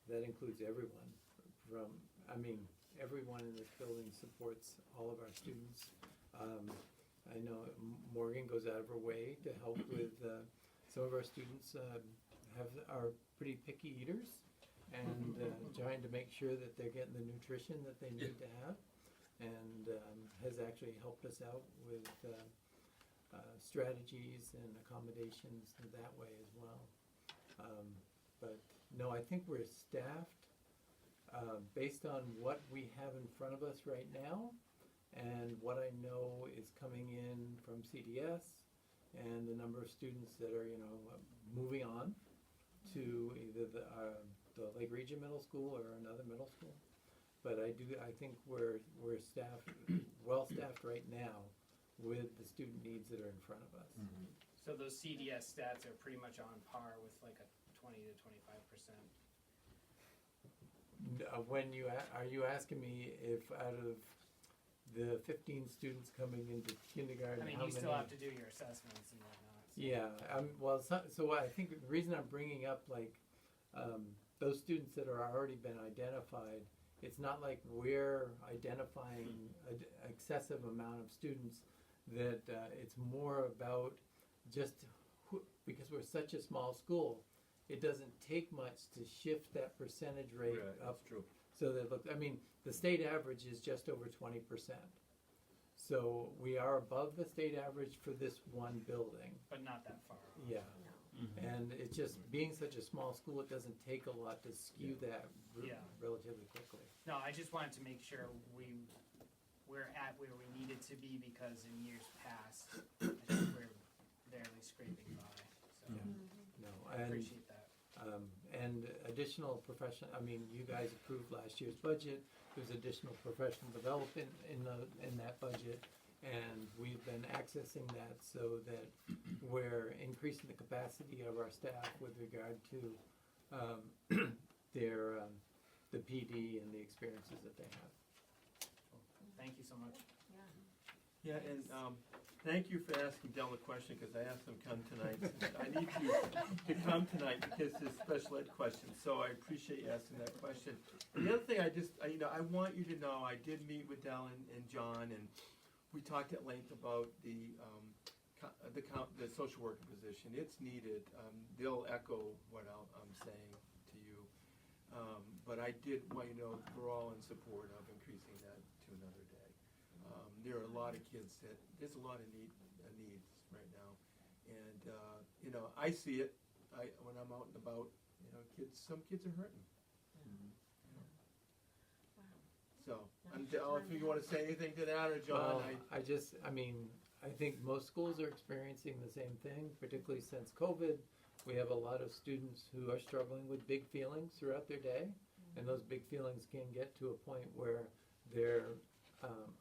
that includes everyone everyone in this building supports all of our students. I know Morgan goes out of her way to help with some of our students are pretty picky eaters, and trying to make sure that they're getting the nutrition that they need to have, and has actually helped us out with strategies and accommodations that way as well. But no, I think we're staffed based on what we have in front of us right now, and what I know is coming in from CDS, and the number of students that are, you know, moving on to either the Lake Region Middle School or another middle school. But I think we're staffed, well staffed right now with the student needs that are in front of us. Mm-hmm. So So those CDS stats are pretty much on par with like a 20 to 25%. When you, are you asking me if out of the 15 students coming into kindergarten, I mean, how you many? still have to do your assessments and whatnot. So. Yeah, well, so I think the reason I'm bringing up like those students that are already been identified, it's not like we're identifying an excessive amount of students. That it's more about just because we're such a small school, it doesn't take much to shift that percentage rate up. That's true. So that look, I mean, the state average is just over 20%. So we are above the state average for this one building. But not that far off. Yeah. No. And it's just being such a small school, it doesn't take a lot to skew that Yeah. relatively quickly. No, I just wanted to make sure we're at where we needed to be because in years past, I think we're barely scraping by. So No, I and appreciate that. and additional professional. I mean, you guys approved last year's budget. There's additional professional development in that budget, and we've been accessing that so that we're increasing the capacity of our staff with regard to their the PD and the experiences that they have. Thank you so much. Yeah. Yeah, and thank you for asking Del a question, because I asked him to come tonight. I need you to come tonight because it's special ed question, so I appreciate you asking that question. And the other thing I want you to know, I did meet with Del and John, and we talked at length about the social worker position. It's needed. They'll echo what I'm saying to you. But I did want you to know we're all in support of increasing that to another day. There are a lot of kids there's a lot of needs right now. And, I see it when I'm out and about, some kids are hurting. So, Del, if you want to say anything to that, or John, Well, I think most schools are experiencing the same thing, particularly since COVID. We have a lot of students who are struggling with big feelings throughout their day, and those big feelings can get to a point where they're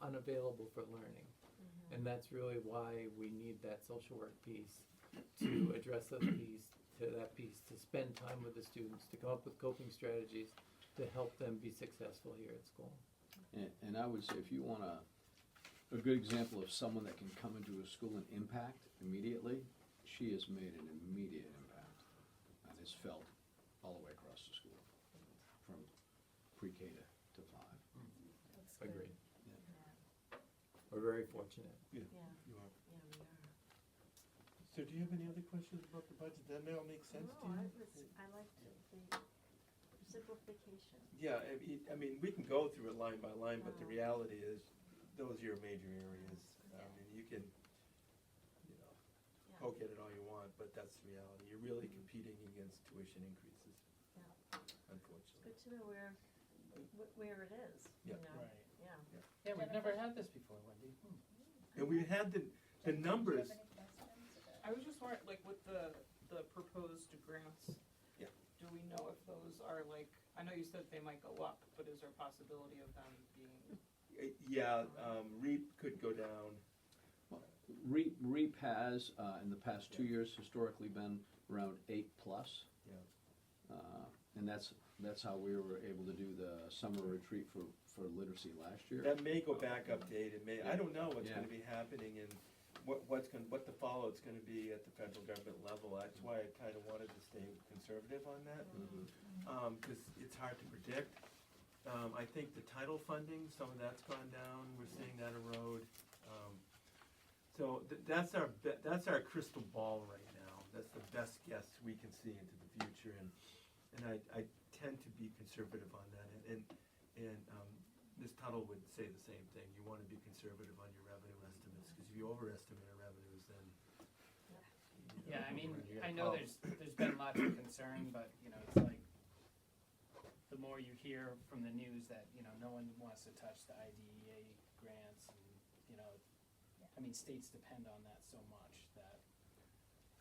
unavailable for learning. And that's really why we need that social work piece to address that piece, to spend time with the students, to come up with coping strategies to help them be successful here at school. And I would say if you want a good example of someone that can come into a school and impact immediately, she has made an immediate impact. And it's felt all the way across the school, from pre-K to 5. Agreed. We're very fortunate. Yeah, Yeah. you are. Yeah, we are. So do you have any other questions about the budget? Does that all make sense to No, you? I liked the simplification. Yeah, we can go through it line by line, but the reality is, those are your major areas. You can, Yeah. poke at it all you want, but that's the reality. You're really competing against tuition increases, Yeah. unfortunately. Good to know where it is, you Yeah. know? Right. Yeah. Yeah, we've never had this before, Wendy. And we had the numbers. I was just wondering, like, with the proposed grants. Yeah. Do we know if those are like, I know you said they might go up, but is there a possibility of them being? Yeah, REAP could go down. REAP has, in the past 2 years, historically been around 8+. Yeah. And that's how we were able to do the summer retreat for literacy last year. That may go back up to 8. It may. I don't know what's Yeah. going to be happening and what the fallout's going to be at the federal government level. That's why I kind of wanted to stay conservative on that, because it's hard to predict. I think the title funding, some of that's gone down. We're seeing that erode. So that's our crystal ball right now. That's the best guess we can see into the future, and I tend to be conservative on that. And Ms. Tuttle would say the same thing. You want to be conservative on your revenue estimates, because if you overestimate our revenues, then Yeah, I mean, you I get know problems. there's been lots of concern, but, it's like, the more you hear from the news that, no one wants to touch the IDEA grants and, states depend on that so much that,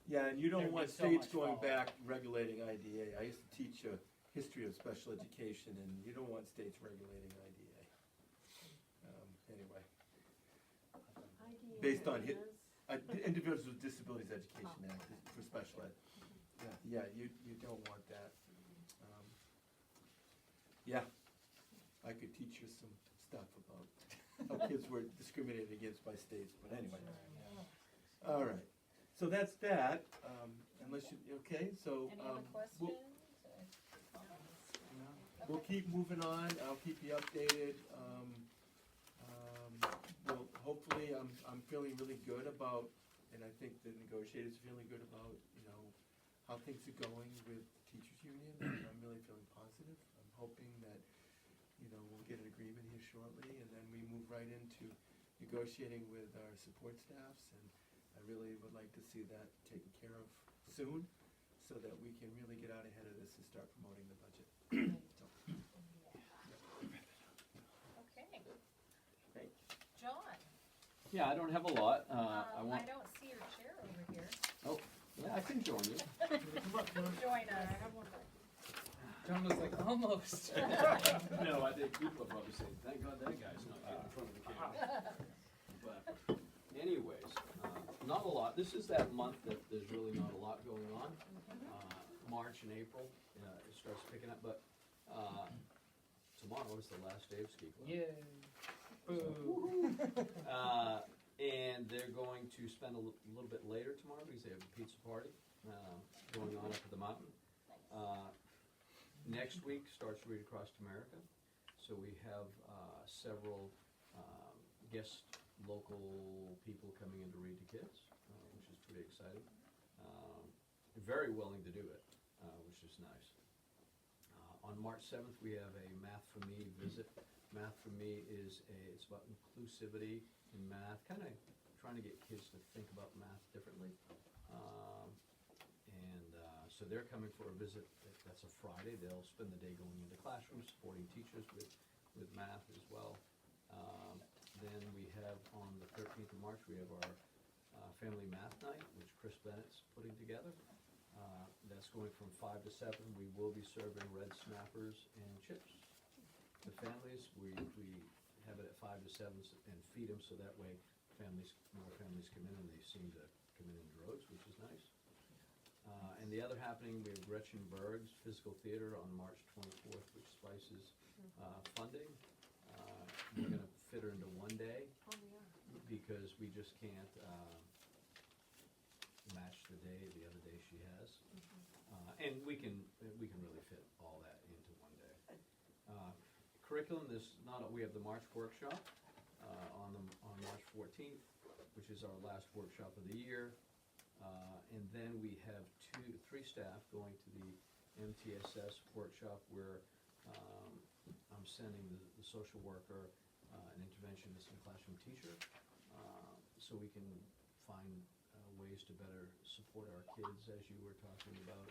Yeah, and you don't There'd want be so states much going fallout. back regulating IDA. I used to teach a history of special education, and you don't want states regulating IDA. Anyway, IDEA Based on is Individuals with Disabilities Education Act for special ed. Yeah, you don't want that. Yeah, I could teach you some stuff about how kids were discriminated against by states, but anyway. All right, so that's that, unless you, okay, so. Any other we'll- questions? We'll keep moving on, I'll keep you updated, well, hopefully, I'm feeling really good about, and I think the negotiators are feeling good about, how things are going with the teachers union, and I'm really feeling positive. I'm hoping that, we'll get an agreement here shortly, and then we move right into negotiating with our support staffs, and I really would like to see that taken care of soon, so that we can really get out ahead of this and start promoting the budget. Okay. Great. John, Yeah, I don't have a lot. I don't see your chair over here. Yeah, I can join you. Join us. John was like, almost. No, I think people are probably saying, thank God that guy's not getting in front of the camera. But anyways, not a lot. This is that month that there's really not a lot going on. March and April, it starts picking up, but tomorrow is the last day of ski club. Yay. Boo. And they're going to spend a little bit later tomorrow because they have a pizza party going on up at the mountain. Next week starts Read Across America. So we have several guest local people coming in to read to kids, which is pretty exciting. Very willing to do it, which is nice. On March 7th, we have a Math for Me visit. Math for Me it's about inclusivity in math, kind of trying to get kids to think about math differently. So they're coming for a visit. That's a Friday. They'll spend the day going into classrooms, supporting teachers with math as well. Then we have on the 13th of March, we have our family math night, which Chris Bennett's putting together. That's going from 5 to 7. We will be serving red snappers and chips. The families, we have it at 5 to 7 and feed them so that way more families come in, and they seem to come in droves, which is nice. And the other happening, we have Gretchen Berg's Physical Theater on March 24th, which spices funding. We're going to fit her into one day because we just can't match the other day she has. And we can really fit all that into one day. Curriculum, we have the March workshop on March 14th, which is our last workshop of the year. And then we have 3 staff going to the MTSS workshop where I'm sending the social worker, an interventionist, and classroom teacher, so we can find ways to better support our kids, as you were talking about,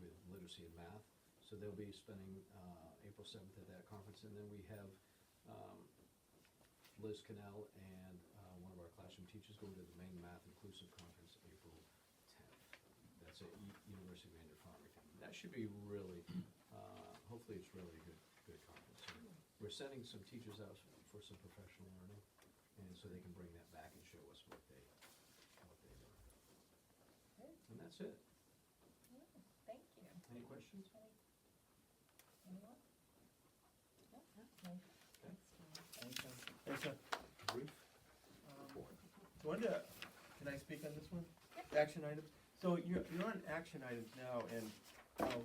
with literacy and math. So they'll be spending April 7th at that conference, and then we have Liz Cannell and one of our classroom teachers going to the Maine Math Inclusive Conference April 10th. That's at University of Maine Farmington. That should be really, hopefully it's really a good conference. So we're sending some teachers out for some professional learning, and so they can bring that back and show us what they do. And that's it. Thank you. Any questions? Anyone? No? Thanks, John. Brief? Wanda, can I speak on this one? Action items. So you're on action items now, and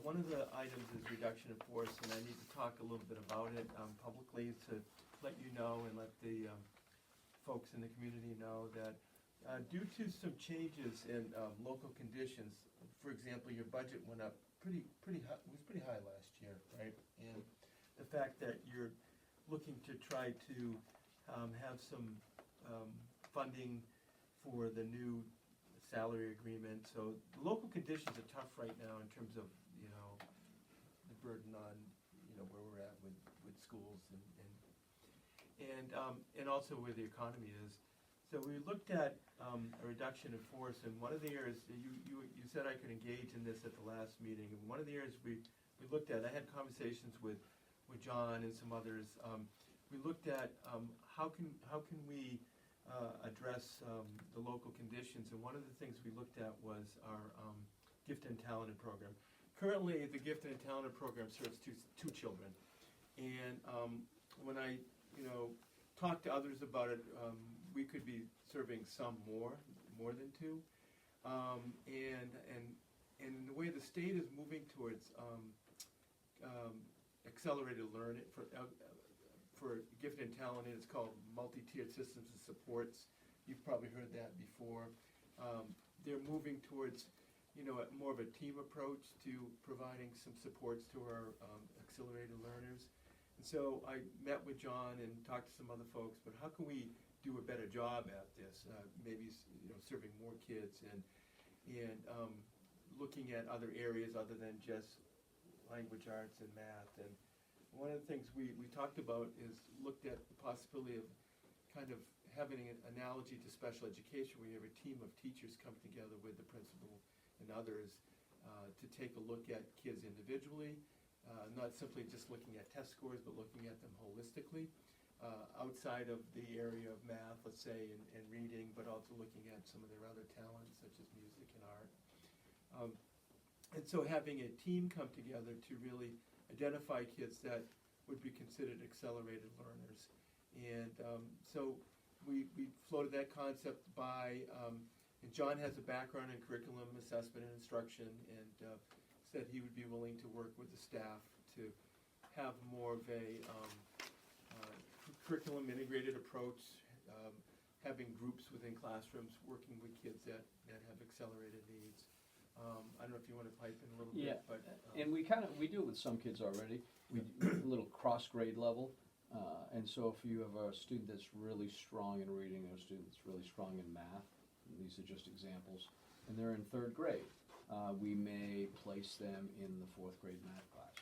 one of the items is reduction of force, and I need to talk a little bit about it publicly to let you know and let the folks in the community know that due to some changes in local conditions, for example, your budget went up pretty high, it was pretty high last year, right? And the fact that you're looking to try to have some funding for the new salary agreement. So the local conditions are tough right now in terms of, the burden on, where we're at with schools and also where the economy is. So we looked at a reduction in force, and one of the areas, you said I could engage in this at the last meeting, and one of the areas we looked at, I had conversations with John and some others, we looked at how can we address the local conditions, and one of the things we looked at was our gifted and talented program. Currently, the gifted and talented program serves two children, and when I talked to others about it, we could be serving some more than two, and the way the state is moving towards accelerated learning for gifted and talented, it's called multi-tiered systems and supports. You've probably heard that before. They're moving towards, more of a team approach to providing some supports to our accelerated learners. And so I met with John and talked to some other folks, but how can we do a better job at this? Maybe serving more kids and looking at other areas other than just language arts and math. And one of the things we talked about is looked at the possibility of kind of having an analogy to special education, where you have a team of teachers come together with the principal and others to take a look at kids individually, not simply just looking at test scores, but looking at them holistically, outside of the area of math, let's say, and reading, but also looking at some of their other talents, such as music and art. And so having a team come together to really identify kids that would be considered accelerated learners. And so we floated that concept by, and John has a background in curriculum assessment and instruction, and said he would be willing to work with the staff to have more of a curriculum integrated approach, having groups within classrooms working with kids that have accelerated needs. I don't know if you want to pipe in a little Yeah, bit, but and we do it with some kids already. We do a little cross grade level, and so if you have a student that's really strong in reading, or a student that's really strong in math, and these are just examples, and they're in third grade, we may place them in the fourth grade math class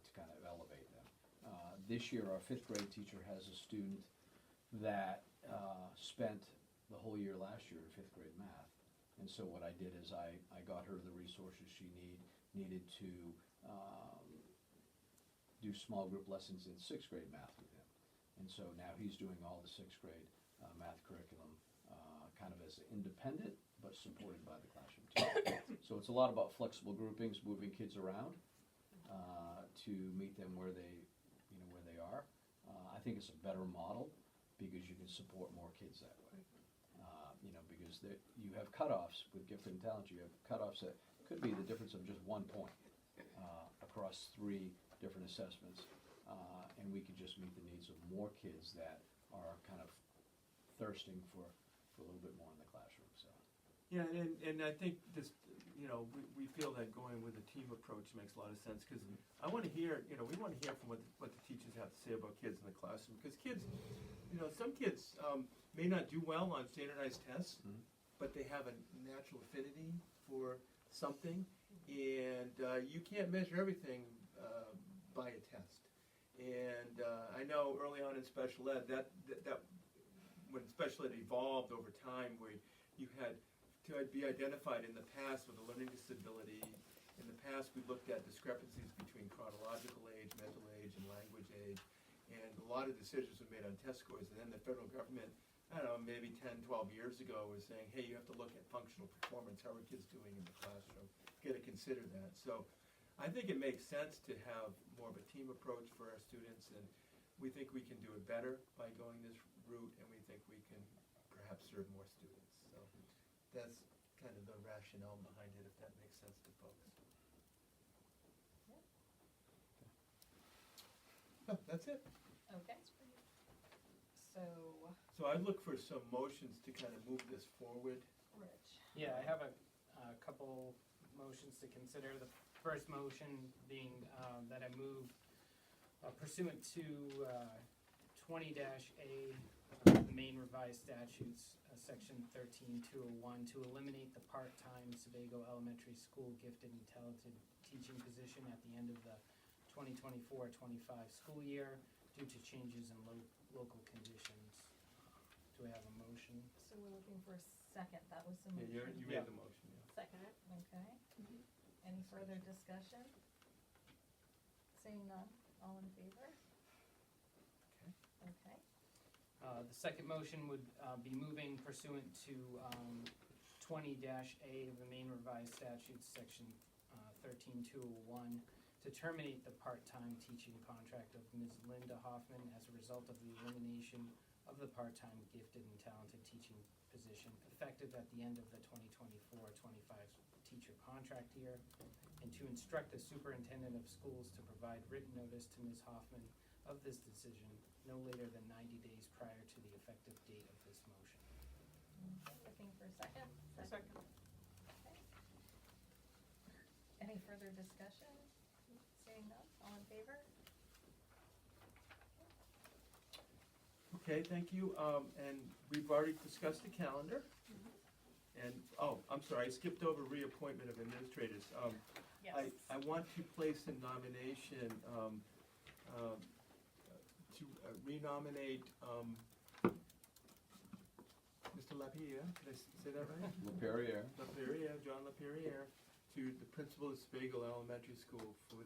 to kind of elevate them. This year, our fifth grade teacher has a student that spent the whole year last year in fifth grade math. And so what I did is I got her the resources she needed to do small group lessons in sixth grade math with him. And so now he's doing all the sixth grade math curriculum kind of as independent, but supported by the classroom team. So it's a lot about flexible groupings, moving kids around to meet them where they are. I think it's a better model because you can support more kids that way. Because you have cutoffs with gifted and talent. You have cutoffs that could be the difference of just 1 point across 3 different assessments, and we could just meet the needs of more kids that are kind of thirsting for a little bit more in the classroom. So. yeah, and I think this, we feel that going with a team approach makes a lot of sense, because I want to hear, we want to hear from what the teachers have to say about kids in the classroom, because kids, some kids may not do well on standardized tests, but they have a natural affinity for something, and you can't measure everything by a test. And I know early on in special ed that when special ed evolved over time, where you had to be identified in the past with a learning disability. In the past, we looked at discrepancies between chronological age, mental age, and language age, and a lot of decisions were made on test scores. And then the federal government, I don't know, maybe 10, 12 years ago, was saying, hey, you have to look at functional performance. How are kids doing in the classroom? Got to consider that. So I think it makes sense to have more of a team approach for our students, and we think we can do it better by going this route, and we think we can perhaps serve more students. So that's kind of the rationale behind it, if that makes sense to folks. Oh, that's it. Okay. So, So I look for some motions to kind of move this forward. Rich. Yeah, I have a couple motions to consider. The first motion being that I move pursuant to 20-A, the main revised statutes, section 13-201, to eliminate the part-time Sebago Elementary School gifted and talented teaching position at the end of the 2024-25 school year due to changes in local conditions. Do I have a motion? So we're looking for a second, that was the Yeah, motion. you made the motion, yeah. Second it. Okay. Any further discussion? Seeing none, all in favor? The second motion would be moving pursuant to 20-A of the Maine Revised Statutes, Section 13201, to terminate the part-time teaching contract of Ms. Linda Hoffman as a result of the elimination of the part-time gifted and talented teaching position effective at the end of the 2024-25 teacher contract year, and to instruct the superintendent of schools to provide written notice to Ms. Hoffman of this decision no later than 90 days prior to the effective date of this motion. Okay, looking for a second? Second. Okay. Any further discussion? Seeing none, all in favor? Okay, thank you, and we've already discussed the calendar. And, oh, I'm sorry, I skipped over reappointment of administrators. Yes. I want to place a nomination, to renominate, Mr. Lapierre, did I say that right? LaPerriere. Lapierre, John Lapierre, to the principal of Spagle Elementary School for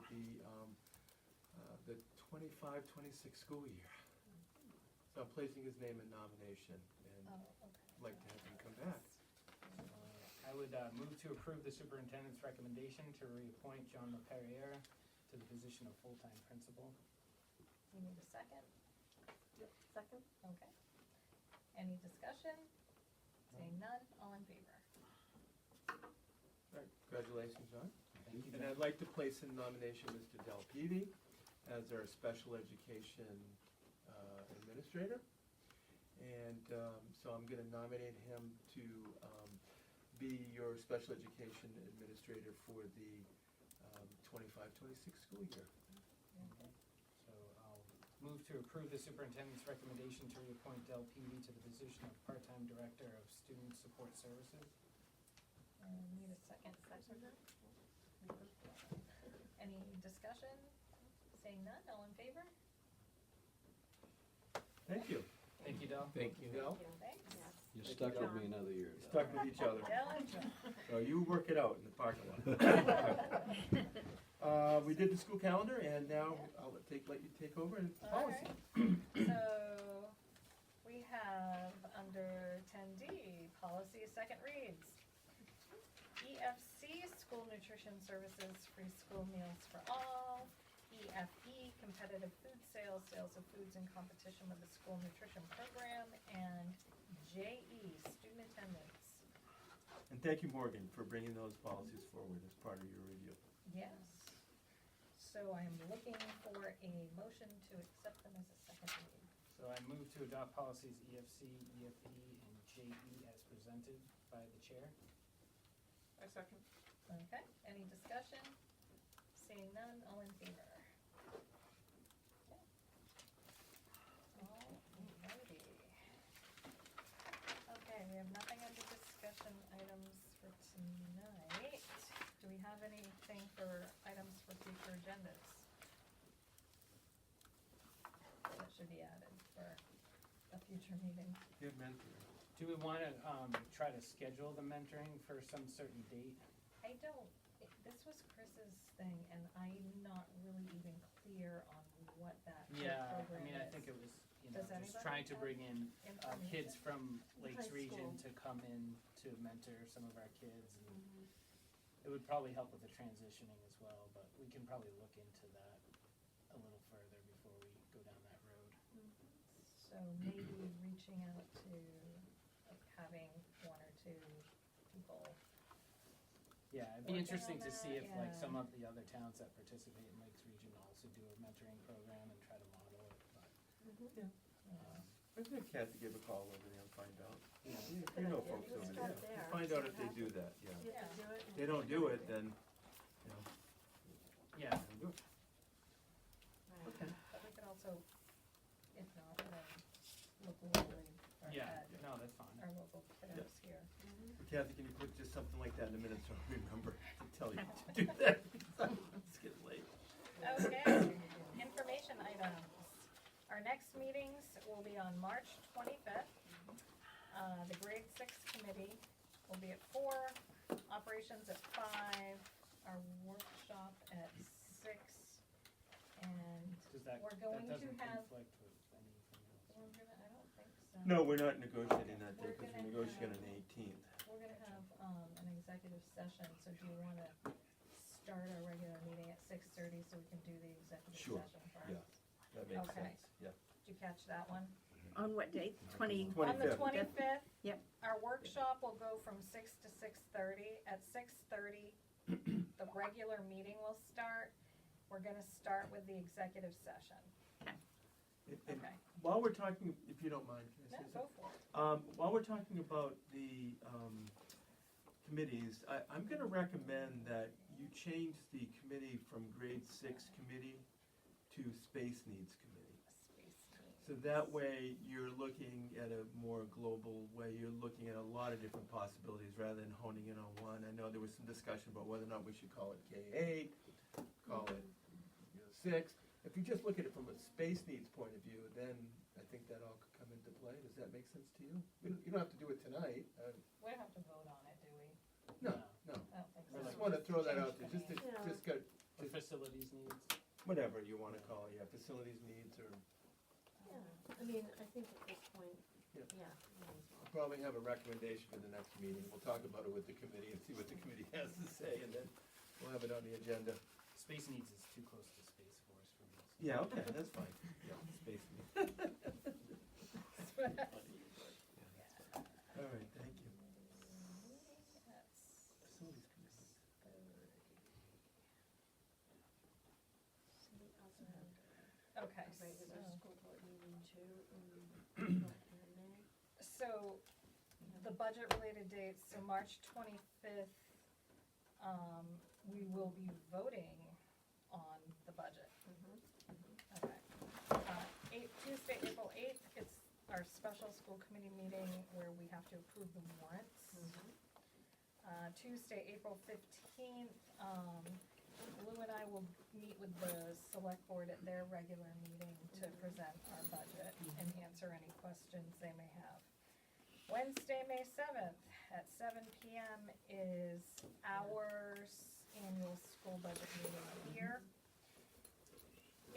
the 25-26 school year. So I'm placing his name in nomination, and Oh, okay. I'd like to have him come back. I would move to approve the superintendent's recommendation to reappoint John LaPerriere to the position of full-time principal. You need a second? Yep, second? Okay. Any discussion? Seeing none, all in favor? All right, congratulations, John. Thank you, And John. I'd like to place in nomination Mr. Del Peavy as our special education administrator. And so I'm gonna nominate him to be your special education administrator for the 25-26 school year. Okay. So I'll move to approve the superintendent's recommendation to reappoint Del Peavy to the position of part-time director of student support services. Need a second? Second. Any discussion? Seeing none, all in favor? Thank you. Thank you, Del. Thank you. Del, Thanks. Yes. You're Thank stuck you, with John. me another year. though. stuck with each other. Del and John. So you work it out in the parking lot. We did the school calendar, and now I'll let you take over and policy. So, we have under 10D, policy second reads. EFC, school nutrition services, free school meals for all. EFE, competitive food sales, sales of foods in competition with the school nutrition program. And JE, student attendance. And thank you, Morgan, for bringing those policies forward as part of your review. Yes. So I'm looking for a motion to accept them as a second read. So I move to adopt policies EFC, EFE, and JE as presented by the chair. I second. Okay, any discussion? Seeing none, all in favor? Okay. Alrighty. Okay, we have nothing under discussion items for tonight. Do we have anything for items for future agendas? That should be added for a future meeting. Good mentor. Do we want to try to schedule the mentoring for some certain date? I don't, this was Chris's thing, and I'm not really even clear on what that Yeah, I program mean, I is. think it was, Does just anybody trying to have bring in kids information? from Lakes High Region school. to come in to mentor some of our kids. And it would probably help with the transitioning as well, but we can probably look into that a little further before we go down that road. So maybe reaching out to, like, having one or two people. Yeah, it'd be Working interesting on to see that, if like yeah. some of the other towns that participate in Lakes Region also do a mentoring program and try to model it, but, I think Kathy give a call over there and find out. you know. You know folks over there. there. Find out if they do that, yeah. You have to do it. If they don't do it, then, you know. Yeah, Right. But we could also, if not, then look locally, or yeah, at no, that's fine. our local kiddos here. Kathy, can you put just something like that in a minute so I remember to tell you to do that? It's getting late. Okay, information items. Our next meetings will be on March 25th. The grade 6 committee will be at 4, operations at 5, our workshop at 6, and Does that, We're that going to doesn't have- conflict with anything else? I don't think No, we're not negotiating that day, We're because gonna we're negotiating have- on the 18th. We're gonna have, an executive session, so do you wanna start our regular meeting at 6:30 so we can do the executive Sure, session first? yeah. That makes Okay. sense, yeah. Did you catch that one? On what date? 20? On the 25th. 25th? Yep. Our workshop will go from 6 to 6:30. At 6:30, the regular meeting will start. We're gonna start with the executive session. And Okay. while we're talking, if you don't mind, can I No, say go something? for it. While we're talking about the committees, I'm gonna recommend that you change the committee from grade 6 committee to space needs committee. Space needs. So that way, you're looking at a more global way, you're looking at a lot of different possibilities rather than honing in on one. I know there was some discussion about whether or not we should call it K-8, call it, 6. If you just look at it from a space needs point of view, then I think that all could come into play. Does that make sense to you? You don't have to do it tonight. We don't have to vote on it, do we? No. I don't think I so. just wanna throw that out there, Change just the to, name. just go, Or facilities needs. whatever you wanna call it, yeah, facilities needs, or Yeah, I mean, I think at this point, Yeah. yeah, might as well. probably have a recommendation for the next meeting. We'll talk about it with the committee and see what the committee has to say, and then we'll have it on the agenda. Space needs is too close to Space Force for me. Yeah, okay, that's fine. Yeah, space needs. All right, thank you. Facilities committee. We also have Okay, a regular so, school board meeting too in May. so the budget-related dates, so March 25th, we will be voting on the budget. Okay. Tuesday, April 8th, it's our special school committee meeting where we have to approve the warrants. Tuesday, April 15th, Lou and I will meet with the select board at their regular meeting to present our budget and answer any questions they may have. Wednesday, May 7th, at 7 PM is our annual school budget meeting here.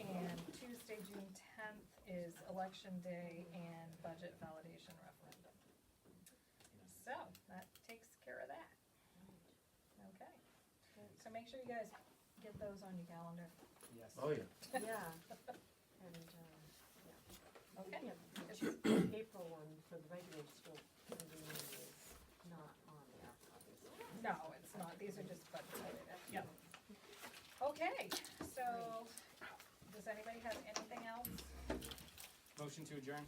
And Tuesday, June 10th is election day and budget validation referendum. So, that takes care of that. Okay. So make sure you guys get those on your calendar. Yes. Oh, yeah. Yeah, and, Okay. yeah, it's April one for the regular school committee meeting is not on there, obviously. No, it's not. These are just budget related. Yep. Okay, so, does anybody have anything else? Motion to adjourn.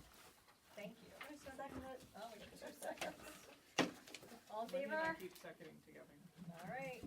Thank you. Second it. Oh, we got 2 seconds. All in Wendy and I favor? keep seconding together. All right.